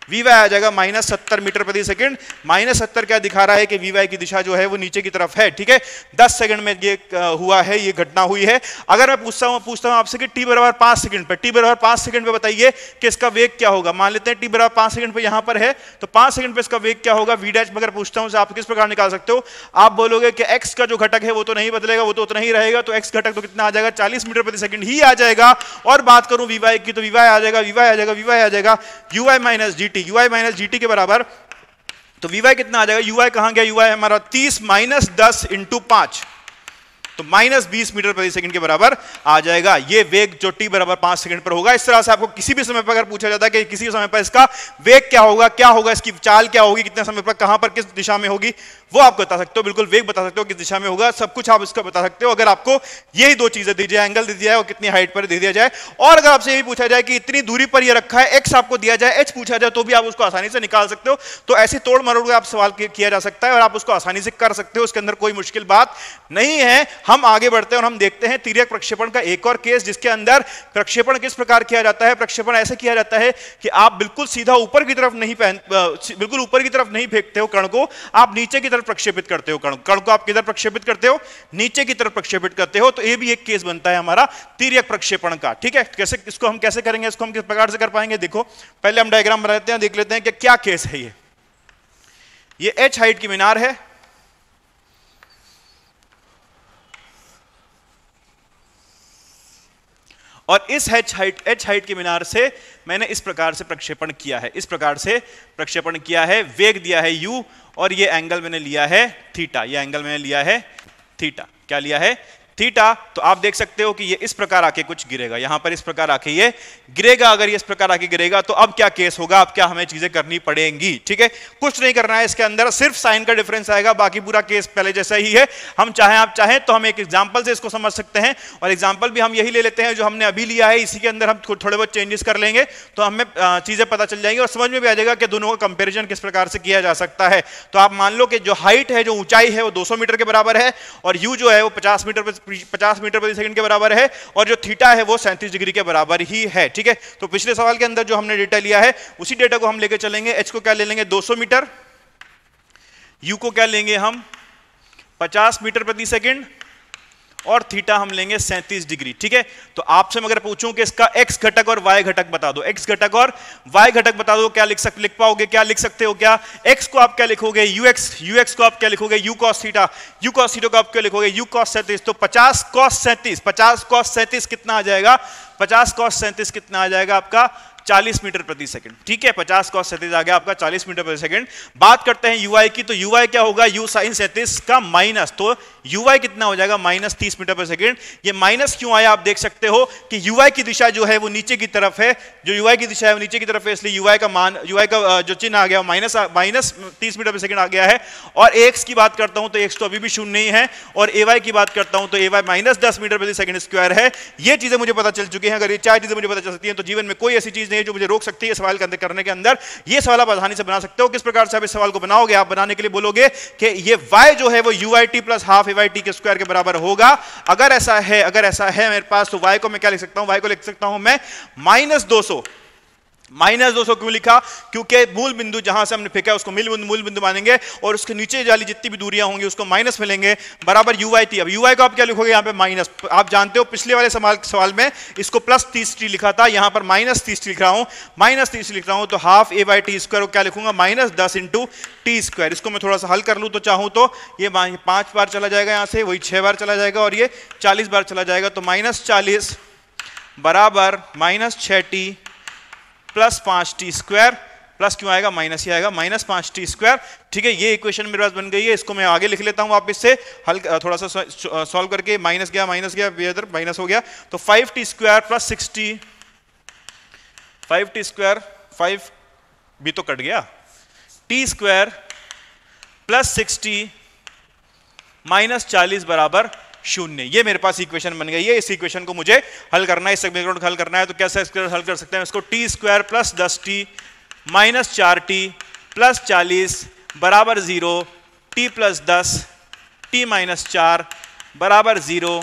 [SPEAKER 1] वी वाई आ जाएगा -70 मीटर प्रति सेकंड। -70 क्या दिखा रहा है कि वी वाई की दिशा जो है वो नीचे की तरफ है। ठीक है, 10 सेकंड में ये हुआ है, ये घटना हुई है। अगर मैं पूछता हूं आपसे कि t बराबर 5 सेकंड पे, t बराबर 5 सेकंड पे बताइए कि इसका वेग क्या होगा। मान लेते हैं t बराबर 5 सेकंड पे यहां पर है, तो 5 सेकंड पे इसका वेग क्या होगा। v डैश अगर पूछता हूं से आप किस प्रकार निकाल सकते हो, आप बोलोगे कि x का जो घटक है वो तो नहीं बदलेगा, वो तो उतना ही रहेगा, तो x घटक तो कितना आ जाएगा 40 मीटर प्रति सेकंड ही आ जाएगा। और बात करूं वी की, तो वी आ जाएगा वी आ जाएगा वी आ जाएगा ui minus gt, ui minus gt के बराबर तो वी कितना आ जाएगा, यूआई कहां गया, यूआई हमारा 30 माइनस 10 इंटू 5, तो माइनस 20 मीटर प्रति सेकंड के बराबर आ जाएगा। ये वेग जो t बराबर 5 सेकंड पर होगा। इस तरह से आपको किसी भी समय पर अगर पूछा जाता है कि किसी समय पर इसका वेग क्या होगा, इसकी चाल क्या होगी, कितने समय पर, कहां पर, किस दिशा में होगी, वो आप बता सकते हो। बिल्कुल वेग बता सकते हो किस दिशा में होगा, सब कुछ आप इसका बता सकते हो। अगर आपको यही दो चीजें दी जाए, एंगल दे दिया जाए और कितनी हाइट पर दे दिया जाए, और अगर आपसे यही पूछा जाए कि इतनी दूरी पर ये रखा है, x आपको दिया जाए, h पूछा जाए, तो भी आप उसको आसानी से निकाल सकते हो। तो ऐसी तोड़ मरोड़ के आप सवाल किया जा सकता है और आप उसको आसानी से कर सकते हो, उसके अंदर कोई मुश्किल बात नहीं है। हम आगे बढ़ते हैं और हम देखते हैं तिर्यक प्रक्षेपण का एक और केस, जिसके अंदर प्रक्षेपण किस प्रकार किया जाता है। प्रक्षेपण ऐसे किया जाता है कि आप बिल्कुल सीधा ऊपर की तरफ नहीं बिल्कुल ऊपर की तरफ नहीं फेंकते हो कण को, आप नीचे की तरफ प्रक्षेपित करते हो। कण को आप किधर प्रक्षेपित करते हो, नीचे की तरफ प्रक्षेपित करते हो। तो ये भी एक केस बनता है हमारा तिर्यक प्रक्षेपण का। ठीक है, कैसे, इसको हम कैसे करेंगे, इसको हम किस प्रकार से कर पाएंगे, देखो पहले हम डायग्राम बना लेते हैं, देख लेते हैं कि क्या केस है। ये h हाइट की मीनार है, और इस h हाइट की मीनार से मैंने इस प्रकार से प्रक्षेपण किया है, इस प्रकार से प्रक्षेपण किया है। वेग दिया है u और ये एंगल मैंने लिया है थीटा, ये एंगल मैंने लिया है थीटा। क्या लिया है, थीटा। तो आप देख सकते हो कि ये इस प्रकार आके कुछ गिरेगा, यहां पर इस प्रकार आके ये गिरेगा। अगर ये इस प्रकार आके गिरेगा तो अब क्या केस होगा, अब क्या हमें चीजें करनी पड़ेंगी। ठीक है, कुछ नहीं करना है इसके अंदर, सिर्फ साइन का डिफरेंस आएगा, बाकी पूरा केस पहले जैसा ही है। हम चाहें, आप चाहें तो हम एक एग्जांपल से इसको समझ सकते हैं, और एग्जांपल भी हम यही ले लेते हैं जो हमने अभी लिया है, इसी के अंदर हम थोड़े बहुत चेंजेस कर लेंगे तो हमें चीजें पता चल जाएंगी और समझ में भी आ जाएगा कि दोनों का कंपेरिजन किस प्रकार से किया जा सकता है। तो आप मान लो कि जो हाइट है, जो ऊंचाई है, वो 200 मीटर के बराबर है, और यू जो है वो 50 मीटर प्रति सेकंड के बराबर है, और जो थीटा है वो 37 डिग्री के बराबर ही है। ठीक है, तो पिछले सवाल के अंदर जो हमने डेटा लिया है उसी डेटा को हम लेके चलेंगे। h को क्या ले लेंगे, 200 मीटर, u को क्या लेंगे हम 50 मीटर प्रति सेकंड, और थीटा हम लेंगे 37 डिग्री। ठीक है, तो आपसे मैं अगर पूछूं कि इसका x घटक और y घटक बता दो, x घटक और y घटक बता दो, क्या लिख पाओगे, क्या लिख सकते हो, क्या x को आप क्या लिखोगे, ux को आप क्या लिखोगे, u cos थीटा को आप क्या लिखोगे, u cos 37। तो 50 cos 37 कितना आ जाएगा, 50 cos 37 कितना आ जाएगा आपका 40 मीटर प्रति सेकंड। ठीक है, 50 cos 37 आ गया आपका 40 मीटर प्रति सेकंड। बात करते हैं ui की, तो ui क्या होगा, u sin 37 का माइनस, तो ui कितना हो जाएगा, माइनस 30 मीटर प्रति सेकंड। ये माइनस क्यों आया, आप देख सकते हो कि ui की दिशा जो है वो नीचे की तरफ है, जो ui की दिशा है वो नीचे की तरफ है, इसलिए ui का जो चिन्ह आ गया माइनस 30 मीटर प्रति सेकंड आ गया है। और x की बात करता हूं तो x तो अभी भी शून्य नहीं है, और ay की बात करता हूं तो ay माइनस 10 मीटर प्रति सेकंड स्क्वायर है। ये चीजें मुझे पता चल चुकी हैं। अगर ये 4 चीजें मुझे पता चल सकती हैं तो जीवन में कोई ऐसी चीज नहीं है जो मुझे रोक सकती है सवाल के अंदर करने के अंदर। ये सवाल आप आसानी से बना सकते हो। किस प्रकार से आप इस सवाल को बनाओगे, आप बनाने के लिए बोलोगे कि ये y जो है वो uit प्लस हाफ ayt के स्क्वायर के बराबर होगा। अगर ऐसा है मेरे पास, तो y को मैं क्या लिख सकता हूं, y को लिख सकता हूं मैं -200। -200 क्यों लिखा, क्योंकि मूल बिंदु जहां से हमने फेंका उसको मूल बिंदु मानेंगे, और उसके नीचे वाली जितनी भी दूरियां होंगी उसको माइनस मिलेंगे, बराबर uit। अब ui को आप क्या लिखोगे, यहाँ पे माइनस, आप जानते हो पिछले वाले सवाल में इसको प्लस 30t लिखा था, यहाँ पर माइनस 30t लिख रहा हूं, तो हाफ a/t स्क्वायर को क्या लिखूंगा, -10 इंटू टी स्क्वायर। इसको मैं थोड़ा सा हल कर लूं तो चाहूं तो ये 5 बार चला जाएगा, यहां से वही 6 बार चला जाएगा, और ये 40 बार चला जाएगा, तो -40 बराबर -6t plus 5t square, plus क्यों आएगा, माइनस ही आएगा, -5t स्क्वायर। ठीक है, ये इक्वेशन मेरे पास बन गई है। इसको मैं आगे लिख लेता हूं वापस से, हल थोड़ा सा सॉल्व करके, माइनस गया इधर माइनस हो गया, तो 5t square plus 60, 5t square, 5 भी तो कट गया, t स्क्वायर प्लस 60 -40 बराबर 0। ये मेरे पास इक्वेशन बन गई है। इस इक्वेशन को मुझे हल करना है, इस समीकरण को हल करना है, तो कैसे हल कर सकते हैं इसको, t square plus 10t minus 4t plus 40 बराबर 0, t प्लस 10 t माइनस 4 बराबर 0,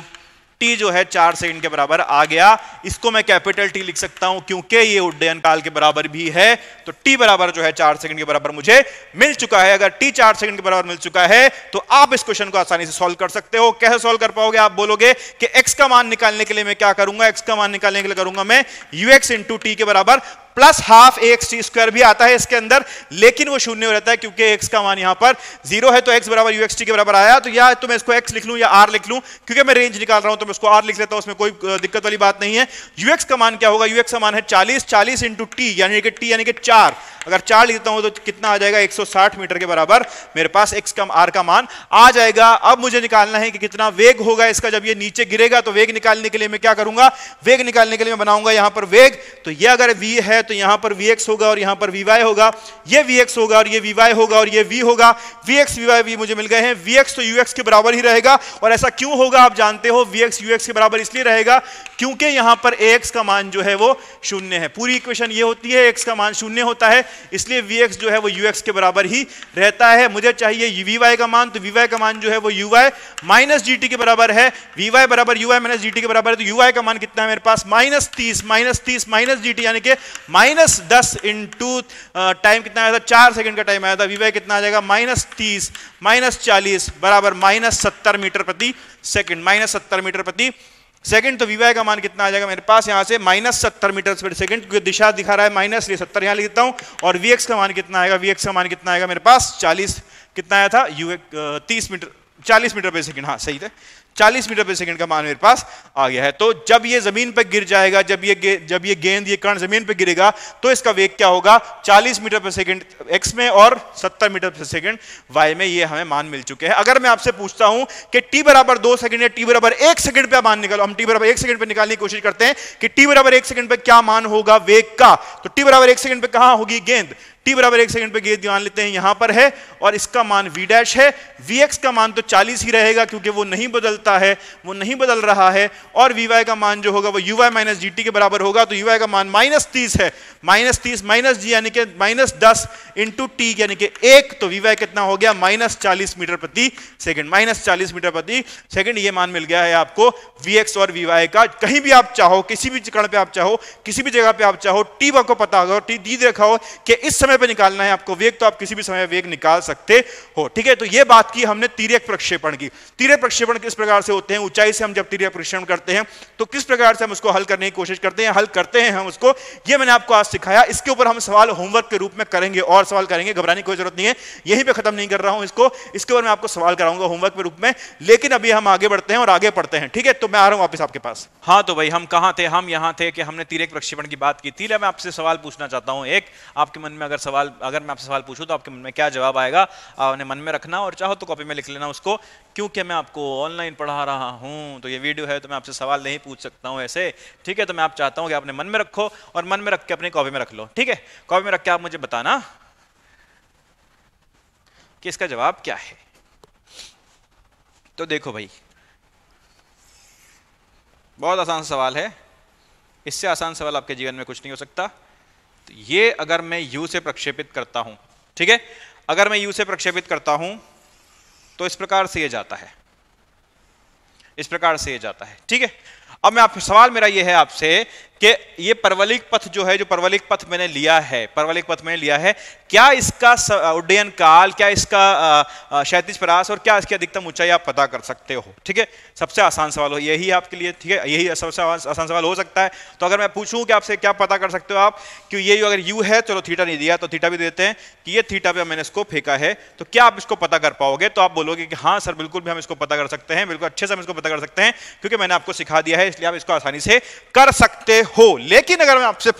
[SPEAKER 1] t जो है 4 सेकंड के बराबर आ गया। इसको मैं कैपिटल T लिख सकता हूं क्योंकि ये उड्डयन काल के बराबर भी है, तो t बराबर जो है 4 सेकंड के बराबर मुझे मिल चुका है। अगर t 4 सेकंड के बराबर मिल चुका है तो आप इस क्वेश्चन को आसानी से सॉल्व कर सकते हो। कैसे सॉल्व कर पाओगे, आप बोलोगे कि x का मान निकालने के लिए मैं क्या करूंगा, x का मान निकालने के लिए करूंगा मैं ux इंटू टी के बराबर plus half x T square भी आता है इसके अंदर, लेकिन वो शून्य रहता है क्योंकि एक्स का मान यहां पर 0 है, तो एक्स बराबर यू एक्स टी के बराबर आया। तो या तो मैं इसको एक्स लिख लूं या आर लिख लूं, क्योंकि मैं रेंज निकाल रहा हूं तो मैं इसको आर लिख लेता हूं, उसमें कोई दिक्कत वाली बात नहीं है। यूएक्स का मान क्या होगा, यूएक्स का मान है 40, 40 इंटू टी यानी कि 4, अगर 4 लिखता हूं तो कितना आ जाएगा 160 मीटर के बराबर मेरे पास एक्स का आर का मान आ जाएगा। अब मुझे निकालना है कि कितना वेग होगा इसका जब ये नीचे गिरेगा। तो वेग निकालने के लिए मैं क्या करूंगा, वेग निकालने के लिए मैं बनाऊंगा यहां पर वेग। तो ये अगर v है तो यहां पर vx होगा और यहां पर vy होगा, ये vx होगा और ये vy होगा और ये v होगा। vx vy v मुझे मिल गए हैं, vx तो ux के बराबर ही रहेगा। और ऐसा क्यों होगा आप जानते हो, vx ux के बराबर इसलिए रहेगा क्योंकि यहां पर ax का मान जो है वो शून्य है। पूरी इक्वेशन ये होती है, x का मान शून्य होता है, इसलिए vx जो है वो ux के बराबर ही रहता है। मुझे चाहिए vy का मान, तो vy का मान जो है वो uy माइनस gt के बराबर है। vy बराबर uy माइनस gt के बराबर है, तो uy का मान कितना है मेरे पास -30 माइनस gt यानी कि -10 इंटू टाइम कितना आया था, 4 सेकंड का टाइम आया था। vy कितना आ जाएगा -30 -40 बराबर -70 मीटर प्रति सेकंड, -70 मीटर प्रति सेकंड। तो vy का मान कितना आ जाएगा मेरे पास यहां से -70 मीटर प्रति सेकंड, क्योंकि दिशा दिखा रहा है माइनस, 70 यहां लिखता हूं। और vx का मान कितना आएगा, vx का मान कितना आएगा मेरे पास 40, कितना आया था 30 मीटर 40 मीटर प्रति सेकंड, हाँ सही है, 40 मीटर प्रति सेकंड का मान मेरे पास आ गया है। तो जब ये जमीन पर गिर जाएगा, जब ये गेंद ये कण जमीन पर गिरेगा तो इसका वेग क्या होगा, 40 मीटर प्रति सेकंड x में और 70 मीटर प्रति सेकंड y में। ये हमें मान मिल चुके हैं। अगर मैं आपसे पूछता हूं कि t बराबर 2 सेकंड या t बराबर 1 सेकंड पे मान निकालो, हम t बराबर 1 सेकंड पे निकालने की कोशिश करते हैं कि t बराबर 1 सेकंड पे क्या मान होगा वेग का। तो t बराबर 1 सेकंड पे कहां होगी गेंद, t बराबर 1 सेकंड पे गेंद मान लेते हैं यहां पर है, और इसका मान v डैश है। vx का मान तो 40 ही रहेगा क्योंकि वो नहीं बदलता है, वो नहीं बदल रहा है। और vy का मान जो होगा वो uy माइनस gt के बराबर होगा। तो uy का मान -30 है, -30 माइनस g यानी कि -10 इंटू टी यानी कि 1, तो vy कितना हो गया -40 मीटर प्रति सेकंड, -40 मीटर प्रति सेकंड। ये मान मिल गया है आपको vx और vy का। कहीं भी आप चाहो, किसी भी कण पे आप चाहो, किसी भी जगह पे आप चाहो, t आपको पता होगा, t दी देखा हो कि इस समय पे निकालना है आपको वेग, तो आप किसी भी समय वेग निकाल सकते हो। ठीक है, तो ये बात की हमने तिर्यक प्रक्षेपण की। तिर्यक प्रक्षेपण किस प्रकार से होते हैं, ऊंचाई से हम जब तिर्यक प्रक्षेपण करते हैं तो किस प्रकार से हम उसको हल करने की कोशिश करते हैं, हल करते हैं हम उसको, ये मैंने आपको आज सिखाया। इसके ऊपर हम सवाल होमवर्क के रूप में करेंगे, और सवाल करेंगे, घबराने की कोई जरूरत नहीं है, यहीं पे खत्म नहीं कर रहा हूं इसको, इसके ऊपर मैं आपको सवाल कराऊंगा होमवर्क के रूप में। लेकिन अभी हम आगे बढ़ते हैं और आगे पढ़ते हैं। ठीक है, तो मैं आ रहा हूं वापस आपके पास। हाँ तो भाई हम कहां थे, हम यहां थे कि हमने तिर्यक प्रक्षेपण की बात की थी। मैं आपसे सवाल पूछना चाहता हूं एक, आपके मन में अगर मैं आपसे सवाल पूछूं तो आपके मन में क्या जवाब आएगा, आपने मन में रखना, और चाहो तो कॉपी में लिख लेना उसको। क्योंकि मैं आपको ऑनलाइन पढ़ा रहा हूं तो ये वीडियो है तो मैं आपसे सवाल नहीं पूछ सकता हूं ऐसे। ठीक है, तो मैं आप चाहता हूं कि आपने मन में रखो और मन में रख के अपनी कॉपी में रख लो। ठीक है, कॉपी में रख के आप मुझे बताना कि इसका जवाब क्या है। तो देखो भाई, बहुत आसान सवाल है, इससे आसान सवाल आपके जीवन में कुछ नहीं हो सकता। तो ये अगर मैं u से प्रक्षेपित करता हूं, ठीक है, अगर मैं u से प्रक्षेपित करता हूं तो इस प्रकार से ये जाता है, इस प्रकार से ये जाता है। ठीक है, अब मैं आप सवाल मेरा ये है आपसे कि ये परवलिक पथ जो है, जो परवलिक पथ मैंने लिया है, परवलिक पथ मैंने लिया है, क्या इसका उड्डयन काल, क्या इसका क्षैतिज परास और क्या इसकी अधिकतम ऊंचाई आप पता कर सकते हो। ठीक है, सबसे आसान सवाल हो यही आपके लिए। ठीक है, यही सबसे आसान सवाल हो सकता है। तो अगर मैं पूछूं कि आपसे क्या पता कर सकते हो आप, कि ये अगर यू है, चलो थीटा नहीं दिया तो थीटा भी देते हैं, कि ये थीटा पे मैंने इसको फेंका है, तो क्या आप इसको पता कर पाओगे। तो आप बोलोगे कि हाँ सर बिल्कुल भी हम इसको पता कर सकते हैं, बिल्कुल अच्छे से हम इसको पता कर सकते हैं, क्योंकि मैंने आपको सिखा दिया है, इसलिए आप इसको आसानी से कर सकते हो। लेकिन अगर मैं आपसे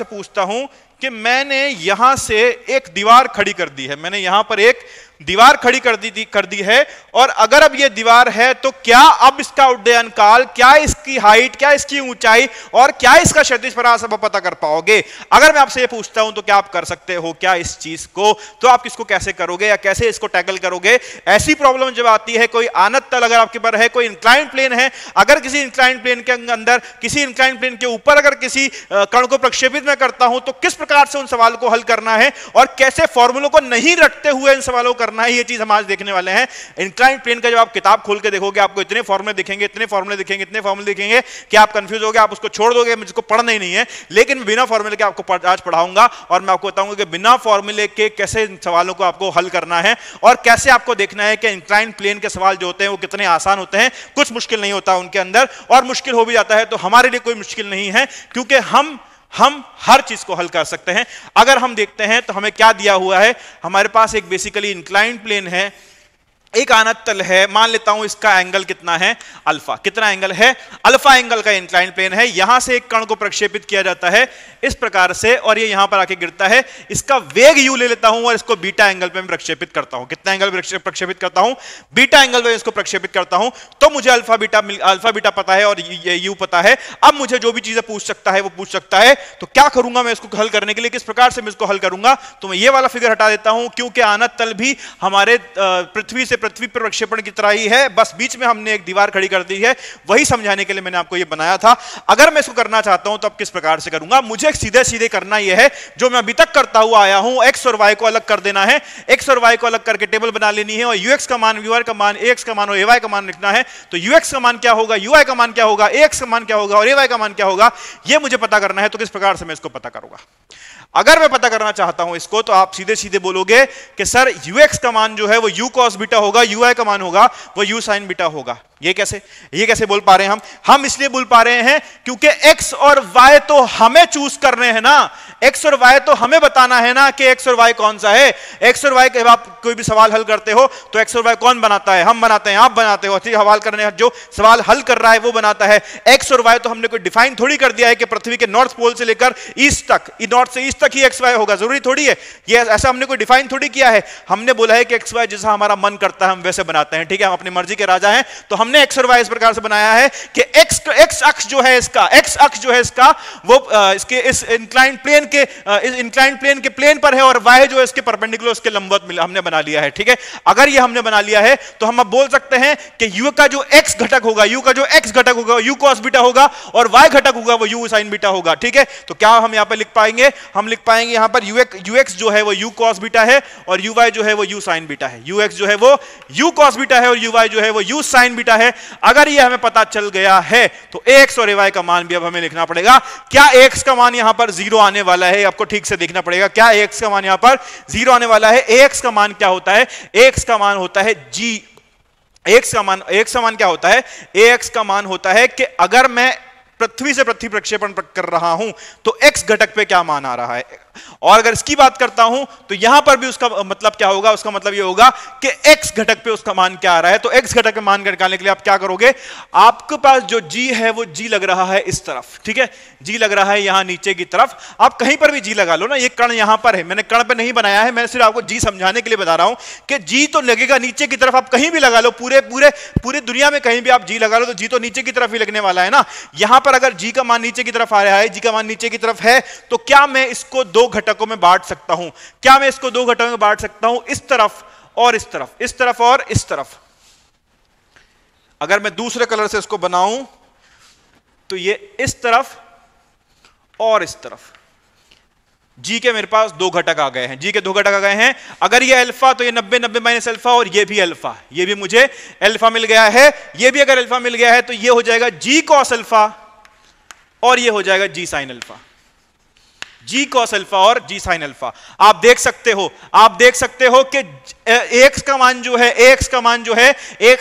[SPEAKER 1] पूछता हूं कि मैंने यहां से एक दीवार खड़ी कर दी है, मैंने यहां पर एक दीवार खड़ी कर दी है, और अगर अब ये दीवार है तो क्या अब इसका उड्डयन काल, क्या इसकी हाइट, क्या इसकी ऊंचाई और क्या इसका क्षैतिज परास आप पता कर पाओगे। अगर मैं आपसे ये पूछता हूं तो क्या आप कर सकते हो क्या इस चीज को, तो आप इसको कैसे करोगे या कैसे इसको टैकल करोगे। ऐसी प्रॉब्लम जब आती है, कोई आनत तल अगर आपके पर है, कोई इंक्लाइन प्लेन है, अगर किसी इंक्लाइन प्लेन के अंदर, किसी इंक्लाइन प्लेन के ऊपर अगर किसी कण को प्रक्षेपित मैं करता हूं, तो किस प्रकार से उन सवालों को हल करना है और कैसे फॉर्मूलों को नहीं रखते हुए इन सवालों को करना है, ये चीज हम आज देखने वाले हैं। इंक्लाइन प्लेन का जब आप किताब खोल के देखोगे, आपको इतने फॉर्मूले दिखेंगे, इतने फॉर्मूले दिखेंगे, इतने फॉर्मूले दिखेंगे कि आप कंफ्यूज होगे, आप उसको छोड़ दोगे, मुझको पढ़ना ही नहीं है। लेकिन बिना फॉर्मूले के आपको आज पढ़ाऊंगा और मैं आपको बताऊंगा कि बिना फॉर्मूले के कैसे इन सवालों को आपको हल करना है और कैसे आपको देखना है कि इंक्लाइन प्लेन के सवाल जो होते हैं वो कितने आसान होते हैं, कुछ मुश्किल नहीं होता उनके अंदर, और मुश्किल हो भी जाता है तो हमारे लिए कोई मुश्किल नहीं है, क्योंकि हम हर चीज को हल कर सकते हैं। अगर हम देखते हैं तो हमें क्या दिया हुआ है, हमारे पास एक बेसिकली इंक्लाइंड प्लेन है, एक आनत तल है, मान लेता हूं इसका एंगल कितना है, अल्फा। कितना एंगल है, अल्फा एंगल का इंक्लाइंड प्लेन है। यहां से एक कण को प्रक्षेपित किया जाता है इस प्रकार से, और ये यहां पर आके गिरता है। इसका वेग u ले लेता हूं और इसको बीटा एंगल पे मैं प्रक्षेपित करता हूं। कितना एंगल प्रक्षेपित करता हूं, बीटा एंगल पे इसको प्रक्षेपित करता हूं। तो मुझे अल्फा बीटा पता है और u पता है। अब मुझे जो भी चीजें पूछ सकता है वो पूछ सकता है। तो क्या करूंगा मैं इसको हल करने के लिए, किस प्रकार से मैं इसको हल करूंगा, तो मैं ये वाला फिगर हटा देता हूं, क्योंकि आनत तल भी हमारे पृथ्वी पर प्रक्षेपण की तरह ही है, बस बीच में हमने एक दीवार खड़ी कर दी है। वही समझाने के लिए मैंने आपको ये बनाया था। अगर मैं इसको करना चाहता हूं तो अब किस प्रकार से करूंगा, मुझे सीधे सीधे करना यह है जो मैं अभी तक करता हुआ आया हूं, x और y को अलग कर देना है। x और y को अलग करके टेबल बना लेनी है और ux का मान, uy का मान, ax का मान और ay का मान लिखना है। तो ux का मान क्या होगा, uy का मान क्या होगा, ax का मान क्या होगा और ay का मान क्या होगा, यह मुझे पता करना है। तो किस प्रकार से मैं इसको पता करूंगा, अगर मैं पता करना चाहता हूं इसको, तो आप सीधे सीधे बोलोगे कि सर ux का मान जो है वो u cos बीटा होगा, uy का मान होगा वो u sin बीटा होगा। ये कैसे बोल पा रहे हैं हम इसलिए बोल पा रहे हैं क्योंकि x और y तो हमें चूज करने हैं ना, x और y तो हमें बताना है ना कि x और y कौन सा है। x और y के आप कोई भी सवाल हल करते हो तो x और y कौन बनाता है, हम बनाते हैं, आप बनाते हो। सवाल करने जो सवाल हल कर रहा है वो बनाता है। x और y तो हमने कोई डिफाइन थोड़ी कर दिया है कि पृथ्वी के नॉर्थ पोल से लेकर ईस्ट तक, नॉर्थ से ईस्ट तक ही एक्स वाई होगा, जरूरी थोड़ी है। ये ऐसा हमने कोई डिफाइन थोड़ी किया है। हमने बोला है कि एक्स वाई जैसा हमारा मन करता है हम वैसे बनाते हैं, ठीक है, हम अपनी मर्जी के राजा हैं। तो हमने एक्स और वाई इस प्रकार से बनाया है कि एक्स अक्ष जो है इसका वो इसके इस इंक्लाइंड प्लेन के प्लेन पर है और वाई जो है इसके परपेंडिकुलर उसके लंबवत हमने बना लिया है, ठीक है। अगर ये हमने बना लिया है तो हम अब बोल सकते हैं कि u का जो x घटक होगा u cos बीटा होगा और y घटक होगा वो u sin बीटा होगा, ठीक है। तो क्या हम यहां पर लिख पाएंगे, हम लिख पाएंगे यहां पर ux जो है वो u cos बीटा है और uy जो है वो u sin बीटा है। ux जो है वो u cos बीटा है और uy जो है वो u sin बीटा है। अगर ये हमें पता चल गया है तो ax और ay का मान भी अब हमें लिखना पड़ेगा। क्या ax का मान यहां पर 0 आने वाला है, आपको ठीक से देखना पड़ेगा। क्या ax का मान यहां पर 0 आने वाला है। ax का मान क्या होता है, ax का मान होता है g। ax का मान क्या होता है, ax का मान होता है कि अगर मैं पृथ्वी से पृथ्वी प्रक्षेपण कर रहा हूं तो x घटक पे क्या मान आ रहा है। और अगर इसकी बात करता हूं तो यहां पर भी उसका मतलब क्या होगा, उसका मतलब यह होगा कि x घटक पे उसका मान क्या आ रहा है। तो x घटक पे मान निकालने के लिए आप क्या करोगे, आपके पास जो g है वो g लग रहा है इस तरफ, ठीक है, g लग रहा है यहां नीचे की तरफ। आप कहीं पर भी g लगा लो ना, ये कण यहां पर है, मैंने कण पे नहीं बनाया है, मैं सिर्फ आपको g समझाने के लिए बता रहा हूं कि g तो लगेगा नीचे की तरफ। आप कहीं भी लगा लो, पूरे दुनिया में कहीं भी आप g लगा लो तो g तो नीचे की तरफ ही लगने वाला है ना। यहां पर अगर g का मान नीचे की तरफ आ रहा है, g का मान नीचे की तरफ है, तो क्या मैं इसको दो घटकों में बांट सकता हूं, क्या मैं इसको दो घटकों में बांट सकता हूं, इस तरफ और इस तरफ, इस तरफ और इस तरफ। अगर मैं दूसरे कलर से इसको बनाऊं तो ये इस तरफ और इस तरफ। जी के मेरे पास दो घटक आ गए हैं, जी के दो घटक आ गए हैं। अगर ये अल्फा तो ये 90 माइनस अल्फा और ये भी अल्फा, ये भी मुझे अल्फा मिल गया है। ये भी अगर अल्फा मिल गया है तो ये हो जाएगा जी कॉस अल्फा और ये हो जाएगा जी साइन अल्फा। जी कॉस अल्फा और जी साइन अल्फा। आप देख सकते हो कि x का मान जो है, x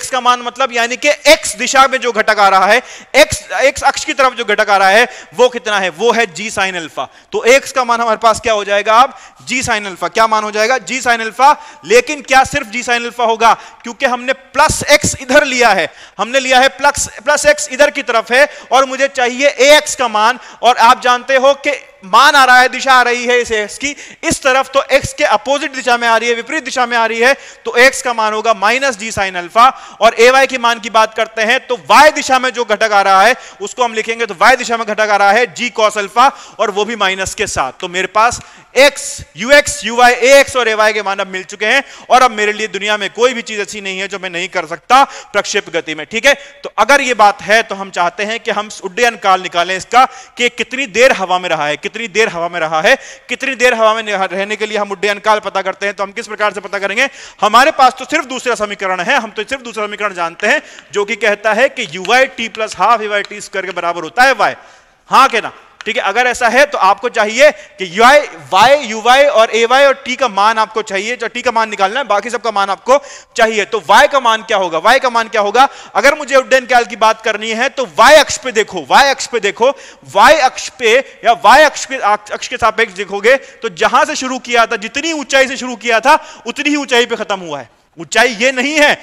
[SPEAKER 1] का मान मतलब यानी कि x दिशा में जो घटक आ रहा है, x अक्ष की तरफ जो घटक आ रहा है वो कितना है, वो है जी साइन अल्फा। तो x का मान हमारे पास क्या हो जाएगा, अब जी साइन अल्फा। क्या मान हो जाएगा, जी साइन अल्फा। लेकिन क्या सिर्फ जी साइन अल्फा होगा, क्योंकि हमने प्लस x इधर लिया है, हमने लिया है प्लस x इधर की तरफ है और मुझे चाहिए ax का मान। और आप जानते हो कि मान आ रहा है, दिशा आ रही है इस x की इस तरफ, तो x के अपोजिट दिशा में आ रही है, विपरीत दिशा में आ रही है, तो x का मान होगा माइनस जी साइन अल्फा। और ay के मान की बात करते हैं तो y दिशा में जो घटक आ रहा है उसको हम लिखेंगे, तो y दिशा में घटक आ रहा है जी कॉस अल्फा और वो भी माइनस के साथ। तो मेरे पास x, ux, uy, ax और ay के मान अब मिल चुके हैं और अब मेरे लिए दुनिया में कोई भी चीज ऐसी नहीं है जो मैं नहीं कर सकता प्रक्षेप गति में, ठीक है। तो अगर ये बात है तो हम चाहते हैं कि हम उड्डयन काल निकालें इसका, कि कितनी देर हवा में रहा है, कितनी देर हवा में रहने के लिए हम उड्डयन काल पता करते हैं। तो हम किस प्रकार से पता करेंगे, हमारे पास तो सिर्फ दूसरा समीकरण है, हम तो सिर्फ दूसरा समीकरण जानते हैं जो कि कहता है कि uy t plus half uy t square के बराबर होता है y। हाँ के ना, ठीक है, अगर ऐसा है तो आपको चाहिए कि वाई यूवाई और ए वाई और टी का मान आपको चाहिए, जो टी का मान निकालना है, बाकी सबका मान आपको चाहिए। तो वाई का मान क्या होगा? वाई का मान क्या होगा? अगर मुझे उड्डयन काल की बात करनी है तो वाई अक्ष पे देखो, वाई अक्ष पे देखो, वाई अक्ष पे या वाई अक्ष के सापेक्ष देखोगे तो जहां से शुरू किया था, जितनी ऊंचाई से शुरू किया था उतनी ही ऊंचाई पे खत्म हुआ है। ऊंचाई ये नहीं है,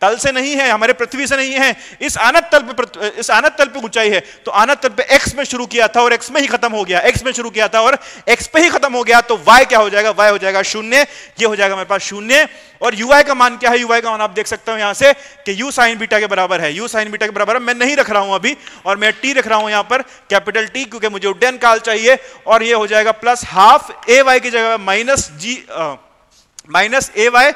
[SPEAKER 1] तल से नहीं है, हमारे पृथ्वी से नहीं है, इस आनत तल पे ऊंचाई है। तो आनत तल पे x में शुरू किया था और x में ही खत्म हो गया, x में शुरू किया था और x पे ही खत्म हो गया, तो y क्या हो जाएगा? y हो जाएगा 0, ये हो जाएगा मेरे पास 0। और ui का मान क्या है? ui का मान आप देख सकते हो यहां से कि u sin बीटा के बराबर है, u sin बीटा के बराबर है। मैं नहीं रख रहा हूं अभी, और मैं t रख रहा हूं यहां पर कैपिटल T, क्योंकि मुझे उड्डयन काल चाहिए। और ये हो जाएगा प्लस हाफ ay की जगह माइनस ay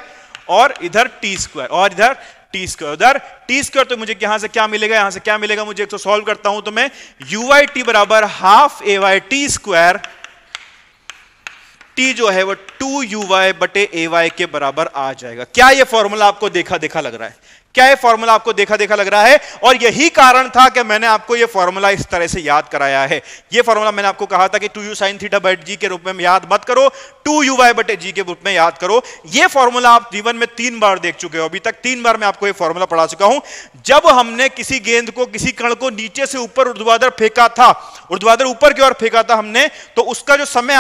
[SPEAKER 1] और इधर टी स्क्वायर, और इधर टी स्क्वायर, उधर टी स्क्वायर। तो मुझे यहां से क्या मिलेगा? यहां से क्या मिलेगा मुझे? एक तो सॉल्व करता हूं तो मैं यू वाई टी बराबर हाफ ए वाई टी स्क्वायर, टी जो है वो 2 यू वाई बटे ए वाई के बराबर आ जाएगा। क्या ये फॉर्मूला आपको देखा देखा लग रहा है? क्या ये फॉर्मूला आपको देखा देखा लग रहा है? और यही कारण था कि मैंने आपको ये फॉर्मूला इस तरह से याद कराया है। ये फॉर्मूला मैंने आपको कहा था कि 2u sin थीटा बाय जी के रूप में याद मत करो, 2uy बटे जी के रूप में याद करो। ये फॉर्मूला आप जीवन में 3 बार देख चुके हो, अभी तक 3 बार मैं आपको ये फॉर्मूला पढ़ा चुका हूं। जब हमने किसी गेंद को, किसी कण को नीचे से ऊपर ऊर्ध्वाधर फेंका था, ऊर्ध्वाधर ऊपर की ओर फेंका था हमने, तो उसका जो समय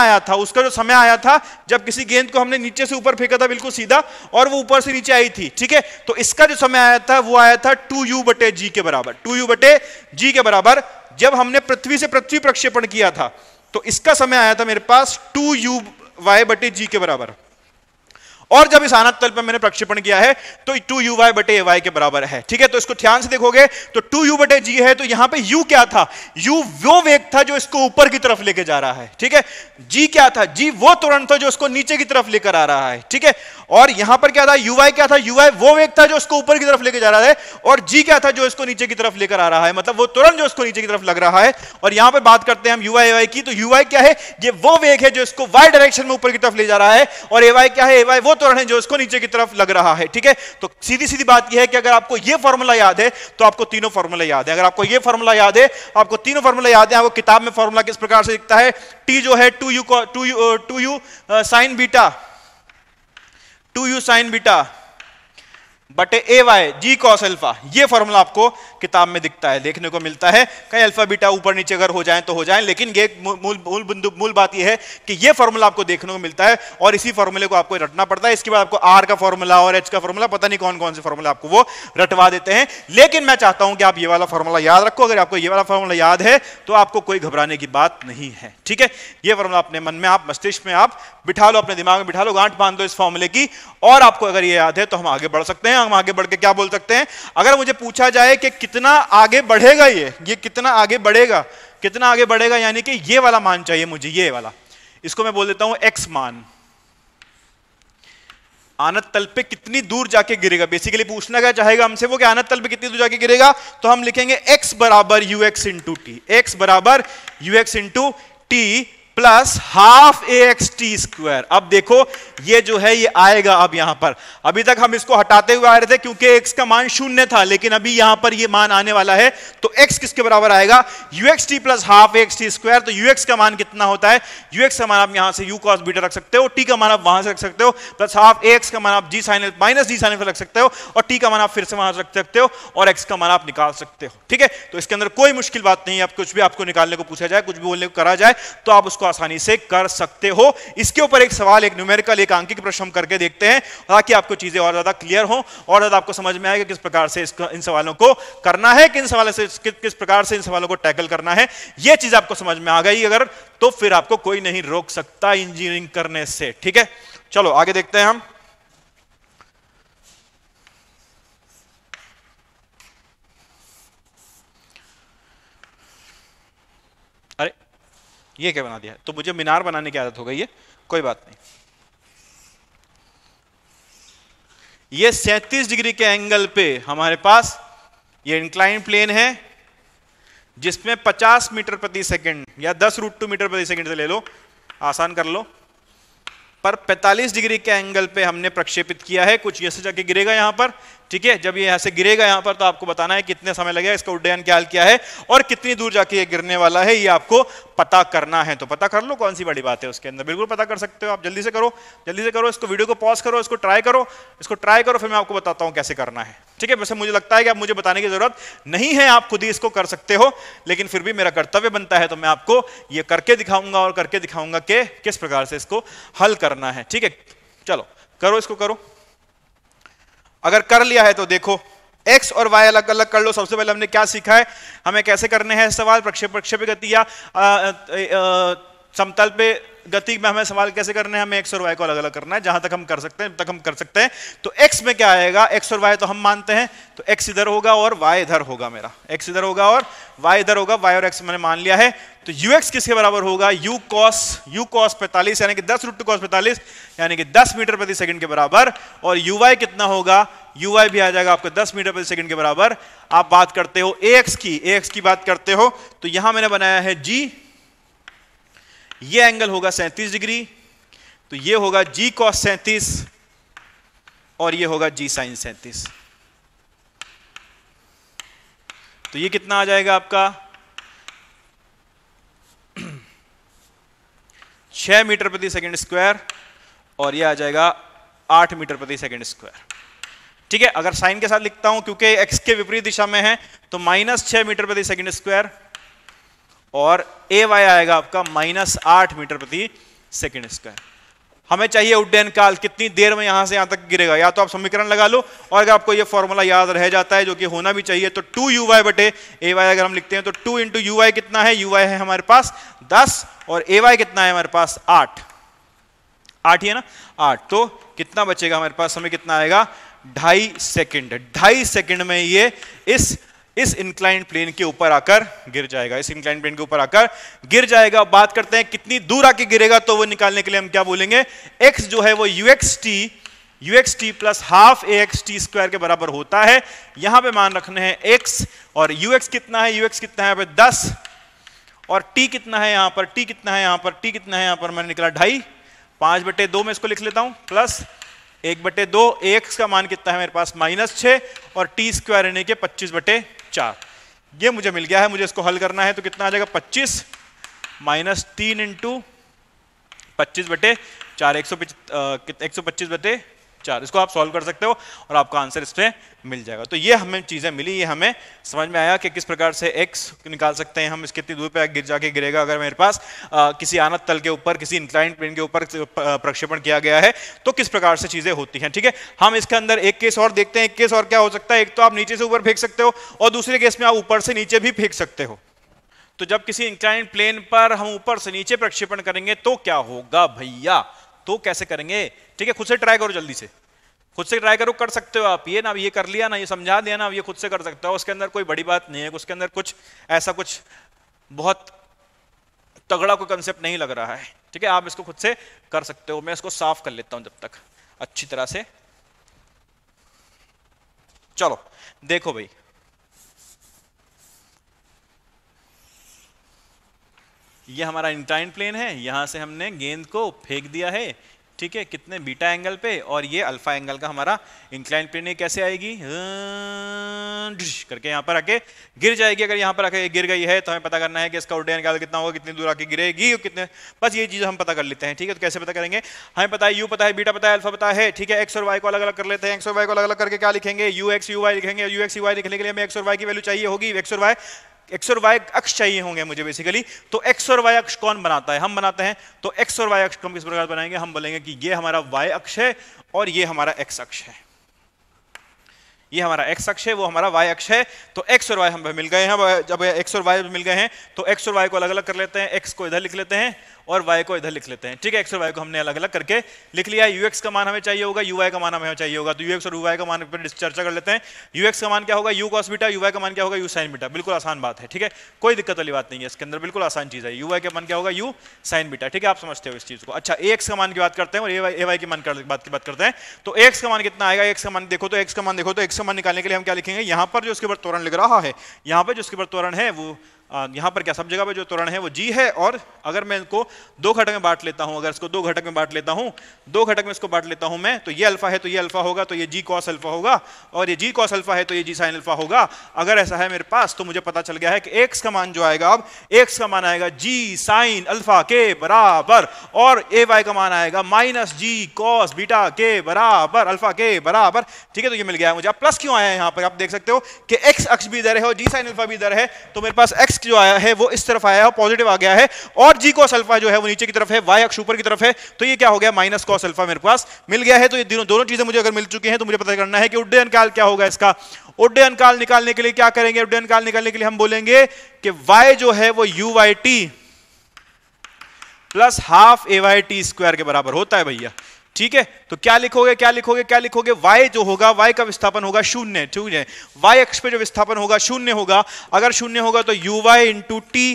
[SPEAKER 1] आया था जब किसी गेंद को हमने नीचे से ऊपर फेंका था बिल्कुल सीधा, और वो ऊपर से नीचे आई थी, ठीक है, तो इसका जो समय आया था वो आया था 2u बटे जी के बराबर, 2u बटे जी के बराबर। जब हमने पृथ्वी से पृथ्वी प्रक्षेपण किया था तो इसका समय आया था मेरे पास 2u बटे जी के बराबर। और जब इस आनत तल पर मैंने प्रक्षेपण किया है तो 2uy बटे ay के बराबर है, ठीक है। तो इसको ध्यान से देखोगे तो 2u बटे g है, तो यहां पे u क्या था? u वो वेग था जो इसको ऊपर की तरफ लेके जा रहा है, ठीक है। g क्या था? g वो त्वरण था जो इसको नीचे की तरफ लेकर आ रहा है, ठीक है। और यहां पर क्या था? uy क्या था? uy वो वेग था जो इसको ऊपर की तरफ लेके जा रहा है, और g क्या था? जो इसको नीचे की तरफ लेकर आ रहा है, मतलब वो त्वरण जो इसको नीचे की तरफ लग रहा है। और यहां पर बात करते हैं हम uy ay की, तो uy क्या है? ये वो वेग है जो इसको y डायरेक्शन में ऊपर की तरफ ले जा रहा है, और ay क्या है? ay वो त्वरण है जो इसको नीचे की तरफ लग रहा है, ठीक है। तो सीधी सीधी बात यह है कि अगर आपको यह फॉर्मूला याद है तो आपको तीनों फॉर्मूला याद है। अगर आपको यह फॉर्मूला याद है, आपको तीनों फॉर्मूला याद है। आपको किताब में फॉर्मूला किस प्रकार से दिखता है? टी जो है 2u sin beta, 2u sin beta बटे ए वाई जी कॉस अल्फा, ये फॉर्मूला आपको किताब में दिखता है, देखने को मिलता है। कहीं अल्फा बीटा ऊपर नीचे अगर हो जाए तो हो जाए, लेकिन ये मूल बात ये है कि ये फॉर्मूला आपको देखने को मिलता है, और इसी फॉर्मूले को आपको रटना पड़ता है। इसके बाद आपको आर का फॉर्मूला और एच का फॉर्मूला, पता नहीं कौन कौन से फॉर्मूला आपको वो रटवा देते हैं। लेकिन मैं चाहता हूं कि आप ये वाला फॉर्मूला याद रखो। अगर आपको ये वाला फॉर्मूला याद है तो आपको कोई घबराने की बात नहीं है, ठीक है। ये फॉर्मूला अपने मन में, आप मस्तिष्क में आप बिठा लो, अपने दिमाग में बिठा लो, गांठ बांध दो इस फॉर्मूले की। और आपको अगर ये याद है तो हम आगे बढ़ सकते हैं। हम आगे बढ़ के क्या बोल सकते हैं? अगर मुझे पूछा जाए कि कितना आगे बढ़ेगा ये कितना आगे बढ़ेगा, कितना आगे बढ़ेगा, यानी कि ये वाला मान चाहिए मुझे, ये वाला, इसको मैं बोल देता हूं x मान। आनत तल पे कितनी दूर जाके गिरेगा, बेसिकली पूछना क्या चाहेगा हमसे वो कि आनत तल पे कितनी दूर जाके गिरेगा, तो हम लिखेंगे x बराबर ux इंटू टी, x बराबर ux into T plus half A X T square. अब देखो ये जो है ये आएगा अब यहां पर, अभी तक हम इसको हटाते हुए आ रहे थे क्योंकि x का मान 0 था, लेकिन अभी यहां पर ये मान आने वाला है, तो x किसके बराबर आएगा? ux t plus half x T square. तो ux का मान कितना होता है? ux का मान आप यहां से u cos बीटा रख सकते हो, t का मान आप वहां से रख सकते हो, प्लस हाफ x का मान आप g sin minus g sin alpha रख सकते हो, और t का मान आप फिर से वहां से रख सकते हो, और x का मान आप निकाल सकते हो, ठीक है। तो इसके अंदर कोई मुश्किल बात नहीं है। आप कुछ भी आपको निकालने को पूछा जाए, कुछ भी बोलने को करा जाए, तो आप उसको आसानी से कर सकते हो। इसके ऊपर एक सवाल, एक न्यूमेरिकल, एक अंकीय प्रश्न हम करके देखते हैं ताकि आपको चीजें और ज्यादा क्लियर हो, और ज्यादा आपको समझ में आएगा किस प्रकार से इन सवालों को करना है, किस प्रकार से इन सवालों को टैकल करना है। यह चीज आपको समझ में आ गई अगर, तो फिर आपको कोई नहीं रोक सकता इंजीनियरिंग करने से, ठीक है। चलो आगे देखते हैं हम। अरे ये क्या बना दिया है? तो मुझे मीनार बनाने की आदत हो गई है, कोई बात नहीं। ये 37 डिग्री के एंगल पे हमारे पास ये इंक्लाइन प्लेन है जिसमें 50 मीटर प्रति सेकंड या 10√2 मीटर प्रति सेकंड से ले लो, आसान कर लो, पर 45 डिग्री के एंगल पे हमने प्रक्षेपित किया है। कुछ ऐसे जाके गिरेगा यहां पर ठीक है, जब ये यहां से गिरेगा यहां पर तो आपको बताना है कितने समय लगेगा, इसका उड्डयन काल क्या है और कितनी दूर जाके ये गिरने वाला है, ये आपको पता करना है। तो पता कर लो, कौन सी बड़ी बात है उसके अंदर, बिल्कुल पता कर सकते हो आप। जल्दी से करो, जल्दी से करो, इसको वीडियो को पॉज करो, इसको ट्राई करो, इसको ट्राई करो, फिर मैं आपको बताता हूं कैसे करना है। ठीक है, वैसे मुझे लगता है कि आप मुझे बताने की जरूरत नहीं है, आप खुद ही इसको कर सकते हो, लेकिन फिर भी मेरा कर्तव्य बनता है तो मैं आपको ये करके दिखाऊंगा और करके दिखाऊंगा कि किस प्रकार से इसको हल करना है। ठीक है, चलो करो, इसको करो। अगर कर लिया है तो देखो, x और y अलग अलग कर लो। सबसे पहले हमने क्या सीखा है, हमें कैसे करने हैं सवाल, प्रक्षेप गति या समतल पे गति में हमें सवाल कैसे करने हैं, हमें x और y को अलग अलग करना है। जहां तक हम कर सकते हैं तक हम कर सकते हैं। तो x में क्या आएगा, x और y तो हम मानते हैं, तो x इधर होगा और y इधर होगा, मेरा x इधर होगा और y इधर होगा, y और x मैंने मान लिया है। तो ux किसके बराबर होगा, u cos 45 यानी कि 10 √2 cos 45 यानी कि 10 मीटर प्रति सेकंड के बराबर, और uy कितना होगा, uy भी आ जाएगा आपको 10 मीटर प्रति सेकंड के बराबर। आप बात करते हो ax की बात करते हो, तो यहां मैंने बनाया है g, ये एंगल होगा 37 डिग्री, तो ये होगा g cos 37 और ये होगा g sin 37। तो ये कितना आ जाएगा आपका 6 मीटर प्रति सेकंड स्क्वायर और ये आ जाएगा 8 मीटर प्रति सेकंड स्क्वायर। ठीक है, अगर साइन के साथ लिखता हूं क्योंकि x के विपरीत दिशा में है, तो -6 मीटर प्रति सेकंड स्क्वायर और ay आएगा आपका -8 मीटर प्रति सेकंड स्क्वायर। हमें चाहिए उड्डयन काल, कितनी देर में यहां से यहां तक गिरेगा। या तो आप समीकरण लगा लो, और अगर आपको ये फॉर्मूला याद रह जाता है जो कि होना भी चाहिए, तो 2uy बटे ay अगर हम लिखते हैं तो 2 इंटू uy कितना है, uy है हमारे पास 10 और ay कितना है हमारे पास 8 ही है ना, 8। तो कितना बचेगा हमारे पास, समय कितना आएगा 2.5 सेकंड। 2.5 सेकंड में ये इस इंक्लाइंड प्लेन के ऊपर आकर गिर जाएगा, इस इंक्लाइंड प्लेन के ऊपर आकर गिर जाएगा। बात करते हैं कितनी दूर आके गिरेगा, तो वो निकालने के लिए हम क्या बोलेंगे, x जो है वो uxt plus half axt square के बराबर होता है। यहां पे मान रखने हैं x, और ux कितना है, ux कितना है यहाँ पे 10, और t कितना है यहाँ पर, t कितना है यहाँ पर, t कितना है यहाँ पर, मैंने निकला 2.5, 5/2 में इसको लिख लेता हूं, प्लस 1/2, ax का मान कितना है मेरे पास -6 और t स्क्वायर यानी कि 25/4। ये मुझे मिल गया है, मुझे इसको हल करना है, तो कितना आ जाएगा 25 -3 इंटू 25/4, 125/4। इसको आप सॉल्व कर सकते हो और आपका आंसर इस पे मिल जाएगा। तो ये हमें चीजें मिली, ये हमें समझ में आया कि किस प्रकार से x निकाल सकते हैं हम, इस कितनी दूर पे गिर जाके गिरेगा। अगर मेरे पास किसी आनत तल के ऊपर, किसी इंक्लाइंड प्लेन के ऊपर प्रक्षेपण किया गया है तो किस प्रकार से चीजें होती हैं। ठीक है, हम इसके अंदर एक केस और देखते हैं। एक केस और क्या हो सकता है, एक तो आप नीचे से ऊपर फेंक सकते हो और दूसरे केस में आप ऊपर से नीचे भी फेंक सकते हो। तो जब किसी इंक्लाइंड प्लेन पर हम ऊपर से नीचे प्रक्षेपण करेंगे तो क्या होगा भैया, तो कैसे करेंगे। ठीक है, खुद से ट्राई करो, जल्दी से खुद से ट्राई करो, कर सकते हो आप। ये ना ये कर लिया ना, ये समझा दिया ना, ये खुद से कर सकते हो। उसके अंदर कोई बड़ी बात नहीं है, उसके अंदर कुछ ऐसा कुछ बहुत तगड़ा कोई कंसेप्ट नहीं लग रहा है। ठीक है, आप इसको खुद से कर सकते हो। मैं इसको साफ कर लेता हूं जब तक अच्छी तरह से। चलो देखो भाई, ये हमारा इंक्लाइंड प्लेन है, यहां से हमने गेंद को फेंक दिया है। ठीक है, कितने बीटा एंगल पे, और ये अल्फा एंगल का हमारा इंक्लाइंड प्लेन कैसे आएगी करके यहाँ पर आके गिर जाएगी। अगर यहाँ पर आके गिर गई है तो हमें पता करना है कि इसका उड्डयन काल कितना होगा, कितनी दूर आके गिरेगी और कितने, बस ये चीज हम पता कर लेते हैं। ठीक है, तो कैसे पता करेंगे, हमें पता है यू पता है, बीटा पता है, अल्फा पता है। ठीक है, एक्स और वाई को अलग अलग कर लेते हैं। एक्स और वाई को अलग अलग करके क्या लिखेंगे, यू एक्स यू वाई लिखेंगे। यू एक्स यू वाई लिखने के लिए हमें एक्स और वाई की वैल्यू चाहिए होगी। एक्स और वाई अक्ष चाहिए होंगे मुझे बेसिकली। तो एक्स और वाई अक्ष कौन बनाता है, हम बनाते हैं। तो एक्स और वाई अक्ष को हम किस प्रकार बनाएंगे, हम बोलेंगे कि ये हमारा वाई अक्ष है और ये हमारा एक्स अक्ष है। ये हमारा एक्स अक्ष है, वो हमारा वाई अक्ष है। तो एक्स और वाई हम मिल गए हैं। जब एक्स और वाई मिल गए हैं तो एक्स और वाई को अलग अलग कर लेते हैं। एक्स को इधर लिख लेते हैं और वाई को इधर लिख लेते हैं। ठीक है, एक्स और वाई को हमने अलग अलग करके लिख लिया। यूएक्स का मान हमें चाहिए होगा, यूवाई का मान हमें चाहिए होगा। तो यूएक्स और यूवाई का मान पर चर्चा कर लेते हैं। यूएक्स का मान क्या होगा, यू कॉस बीटा। यूवाई का मान क्या होगा, यू साइन बीटा। बिल्कुल आसान बात है। ठीक है, कोई दिक्कत वाली बात नहीं है इसके अंदर, बिल्कुल आसान चीज है। यूवाई का मान क्या होगा, यू साइन बीटा। ठीक है, आप समझते हो इस चीज को। अच्छा, एक्स का मान की बात करते हैं और एवाई के मान की बात करते हैं। तो एक्स का मान कितना आएगा, एक्स का मान देखो तो एक्स का मान निकालने के लिए हम क्या लिखेंगे, यहां पर जो इसके ऊपर त्वरण लिख रहा है, यहां पर जो इसके ऊपर त्वरण है वो यहां पर क्या सब जगह पे जो त्वरण है वो g है, और अगर मैं इनको दो घटक में बांट लेता हूं, अगर इसको दो घटक में बांट लेता हूं, दो घटक में इसको बांट लेता हूं मैं, तो ये अल्फा है तो ये अल्फा होगा, तो ये g cos अल्फा होगा, और ये g cos अल्फा है तो ये g sin अल्फा होगा। अगर ऐसा है मेरे पास तो मुझे पता चल गया है कि x का मान जो आएगा, अब x का मान आएगा g sin अल्फा के बराबर, और ay का मान आएगा माइनस g cos बीटा के बराबर अल्फा के बराबर। ठीक है, तो ये मिल गया है मुझे। अब प्लस क्यों आया है यहां पर, आप देख सकते हो कि x अक्ष भी इधर है और g sin अल्फा भी इधर है, तो मेरे पास x जो आया है वो इस तरफ आया है, पॉजिटिव आ गया है, और g cos अल्फा जो है वो नीचे की तरफ है, y अक्ष ऊपर की तरफ है, तो ये क्या हो गया माइनस cos अल्फा मेरे पास मिल गया है। तो ये दोनों चीजें मुझे अगर मिल चुकी हैं तो मुझे पता करना है कि उड्डयन काल क्या होगा इसका। उड्डयन काल निकालने के लिए क्या करेंगे, उड्डयन काल निकालने के लिए हम बोलेंगे कि y जो है वो uy_t plus half ay_t square के बराबर होता है भैया। ठीक है, तो क्या लिखोगे क्या लिखोगे क्या लिखोगे, y जो होगा, y का विस्थापन होगा शून्य। ठीक है, y अक्ष पे जो विस्थापन होगा शून्य होगा, अगर शून्य होगा तो uy into T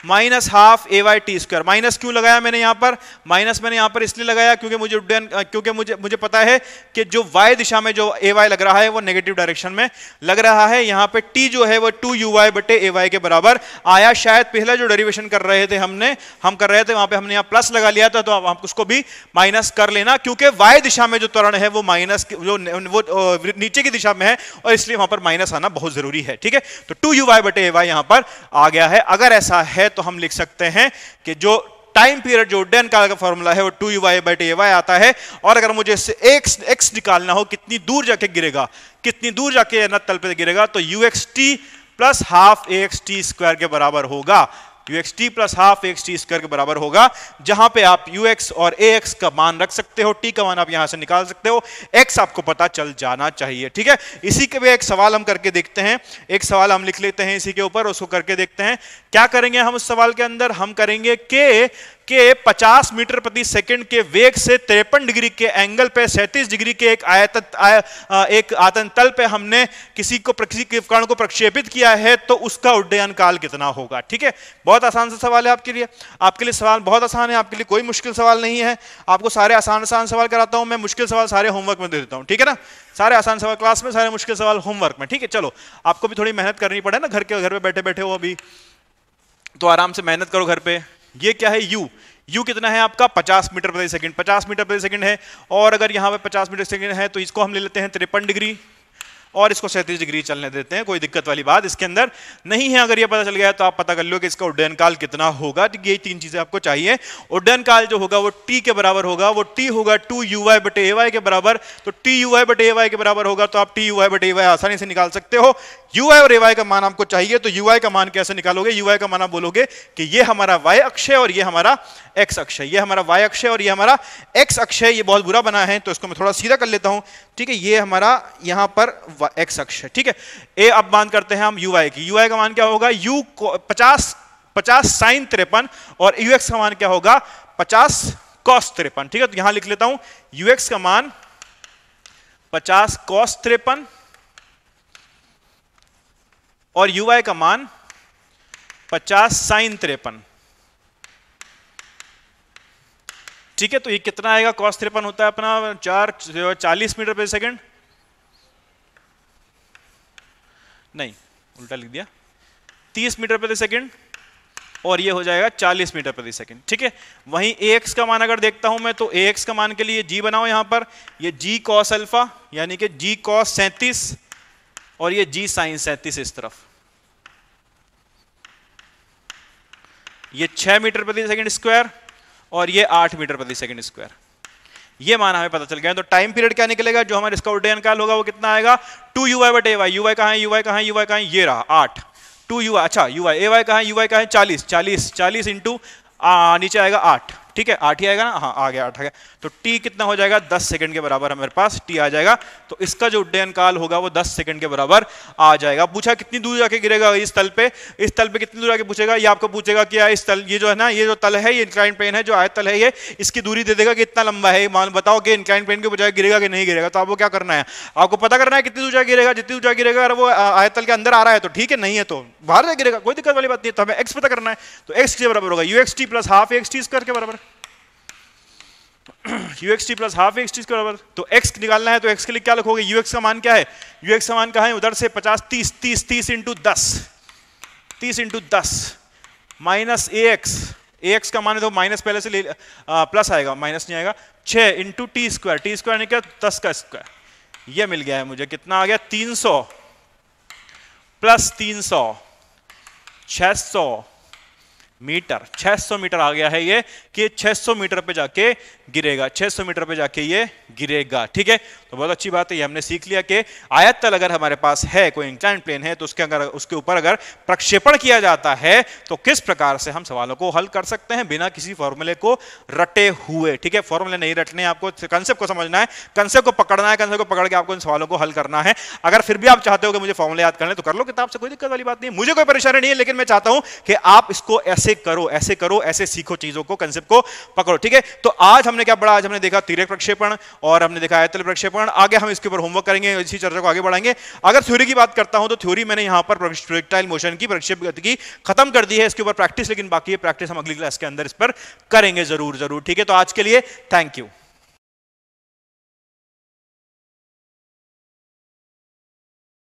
[SPEAKER 1] minus half ay_t square. Minus क्यों लगाया मैंने यहां पर, माइनस मैंने यहां पर इसलिए लगाया क्योंकि मुझे पता है कि जो y दिशा में जो ay लग रहा है वो नेगेटिव डायरेक्शन में लग रहा है। यहां पे t जो है वो 2uy बटे ay के बराबर आया। शायद पहला जो डेरिवेशन कर रहे थे हम कर रहे थे वहां पे हमने यहां प्लस लगा लिया था, तो आप उसको भी माइनस कर लेना, क्योंकि y दिशा में जो त्वरण है वो माइनस वो नीचे की दिशा में है, और इसलिए वहां पर माइनस आना बहुत जरूरी है। ठीक है, तो 2uy बटे ay यहां पर आ गया है। अगर ऐसा है तो हम लिख सकते हैं कि जो टाइम पीरियड जो उड्डयन काल का फॉर्मूला है वो 2uy बटे ay आता है, और अगर मुझे इससे x निकालना हो कितनी दूर जाके गिरेगा, कितनी दूर जाके नत तल पे गिरेगा, तो uxt plus half axt square के बराबर होगा। uxt plus half axt square के बराबर होगा, जहां पे आप ux और ax का मान रख सकते हो, t का मान आप यहां से निकाल सकते हो, x आपको पता चल जाना चाहिए। ठीक है, इसी के भी एक सवाल हम करके देखते हैं, एक सवाल हम लिख लेते हैं इसी के ऊपर, उसको करके देखते हैं। क्या करेंगे हम उस सवाल के अंदर, हम करेंगे के 50 मीटर प्रति सेकंड के वेग से 53 डिग्री के एंगल पे 37 डिग्री के एक आयतन तल पे हमने किसी कण को प्रक्षेपित किया है, तो उसका उड्डयन काल कितना होगा। ठीक है, बहुत आसान सा सवाल है आपके लिए सवाल बहुत आसान है, आपके लिए कोई मुश्किल सवाल नहीं है। आपको सारे आसान सवाल कराता हूं मैं, मुश्किल सवाल सारे होमवर्क में दे देता हूं। ठीक है ना, सारे आसान सवाल क्लास में, सारे मुश्किल सवाल होमवर्क में। ठीक है, चलो आपको भी थोड़ी मेहनत करनी पड़े ना, घर पे बैठे बैठे हो अभी, तो आराम से मेहनत करो घर पे। ये क्या है, u कितना है आपका 50 मीटर प्रति सेकंड, 50 मीटर प्रति सेकंड है, और अगर यहाँ पे 50 मीटर सेकंड है तो इसको हम ले लेते हैं 53 डिग्री, और इसको 37 डिग्री चलने देते हैं, कोई दिक्कत वाली बात इसके अंदर नहीं है। अगर ये पता चल गया तो आप पता कर लो कि इसका उड्डयन काल कितना होगा। ये तीन चीजें आपको चाहिए। उड्डयन काल जो होगा वो t के बराबर होगा, वो t होगा 2uy बटे ay के बराबर, तो tuy बटे ay के बराबर होगा, तो आप tuy बटे ay आसानी से निकाल सकते हो। ui और ay का मान आपको चाहिए, तो ui का मान कैसे निकालोगे, ui का मान आप बोलोगे कि ये हमारा y अक्ष है और ये हमारा x अक्ष है, ये हमारा y अक्ष है और ये हमारा x अक्ष है। ये बहुत बुरा बना है तो इसको मैं थोड़ा सीधा कर लेता हूं। ठीक है, ये हमारा यहां पर x अक्ष है। ठीक है, ए अब मान करते हैं हम ui की, ui का मान क्या होगा, u 50 sin 53, और ux का मान क्या होगा 50 cos 53। ठीक है, तो यहां लिख लेता हूं ux का मान 50 cos 53 और ui का मान 50 sin 53। ठीक है, तो ये कितना आएगा, cos 53 होता है अपना 40 मीटर प्रति सेकंड, नहीं उल्टा लिख दिया, 30 मीटर प्रति सेकंड, और ये हो जाएगा 40 मीटर प्रति सेकंड। ठीक है, वहीं ax का मान अगर देखता हूं मैं, तो ax का मान के लिए g बनाओ यहां पर, ये g cos अल्फा यानी कि g cos 37 और ये g sin 37 इस तरफ, ये 6 मीटर प्रति सेकंड स्क्वायर और ये 8 मीटर प्रति सेकंड स्क्वायर। ये मान हमें पता चल गया है। तो टाइम पीरियड क्या निकलेगा, जो हमारे इसका उड्डयन काल होगा वो कितना आएगा, 2uy बटे ay। uy कहां है, uy कहां है, uy कहां है, ये रहा 8। 2uy, अच्छा uy, ay कहां है, uy कहां है 40 इंटू नीचे आएगा 8। ठीक है, 8 ही आएगा ना, हाँ आ गया 8 आ गया, तो t कितना हो जाएगा 10 सेकंड के बराबर हमारे पास t आ जाएगा। तो इसका जो उड्डयन काल होगा वो 10 सेकंड के बराबर आ जाएगा। पूछा कितनी दूर जाके गिरेगा इस तल पे कितनी दूर जाके पूछेगा, ये आपको पूछेगा कि इस तल, ये जो है ना, ये जो तल है, ये इंक्लाइन प्लेन है, जो आयत तल है, ये इसकी दूरी दे देगा कि इतना लंबा है, मान बताओ कि इंक्लाइन प्लेन के बजाय गिरेगा कि नहीं गिरेगा। तो आपको क्या करना है, आपको पता करना है कितनी दूर जाके गिरेगा, जितनी दूर जाके गिरेगा अगर वो आयत तल के अंदर आ रहा है तो ठीक है, नहीं है तो बाहर जाके गिरेगा, कोई दिक्कत वाली बात नहीं है। तो हमें x पता करना है, तो x के बराबर होगा uxt plus half axt square के बराबर, uxt प्लस हाफ axt के बराबर। तो x निकालना है तो x के लिए क्या लिखोगे, ux का मान क्या है, ux का मान क्या है, उधर से 50 30 इंटू 10, 30 इंटू 10 माइनस ए एक्स का मान है तो माइनस पहले से ले प्लस आएगा, माइनस नहीं आएगा। 6 इंटू टी स्क्वायर नहीं क्या 10 का स्क्वायर, ये मिल गया है मुझे। कितना आ गया 300 प्लस 300 600 मीटर। 600 मीटर आ गया है ये कि 600 मीटर पे जाके गिरेगा, 600 मीटर पे जाके ये गिरेगा। ठीक है, तो बहुत अच्छी बात है, ये हमने सीख लिया कि आयत तल अगर हमारे पास है, कोई इंक्लाइन प्लेन है, तो उसके ऊपर अगर प्रक्षेपण किया जाता है तो किस प्रकार से हम सवालों को हल कर सकते हैं बिना किसी फॉर्मूले को रटे हुए। ठीक है, फॉर्मूले नहीं रटने, आपको कंसेप्ट को समझना है, कंसेप्ट को पकड़ना है, कंसेप्ट को पकड़ के आपको इन सवालों को हल करना है। अगर फिर भी आप चाहते हो कि मुझे फॉर्मूले याद करने तो कर लो किताब से, कोई दिक्कत वाली बात नहीं, मुझे कोई परेशानी नहीं है, लेकिन मैं चाहता हूं कि आप इसको ऐसे करो, ऐसे सीखो चीजों को, कंसेप्ट को पकड़ो। ठीक है, तो आज हमने क्या पढ़ा? आज हमने देखा तिर्यक प्रक्षेपण और हमने देखा आयतल प्रक्षेपण। आगे हम इसके ऊपर होमवर्क करेंगे, इसी चर्चा को आगे बढ़ाएंगे। अगर थ्योरी की बात करता हूं तो थ्योरी मैंने यहां पर प्रोजेक्टाइल मोशन की, प्रक्षेप गति की खत्म कर दी है, इसके ऊपर प्रैक्टिस लेकिन बाकी है, प्रैक्टिस हम अगली क्लास के अंदर इस पर करेंगे जरूर। ठीक है, तो आज के लिए थैंक यू।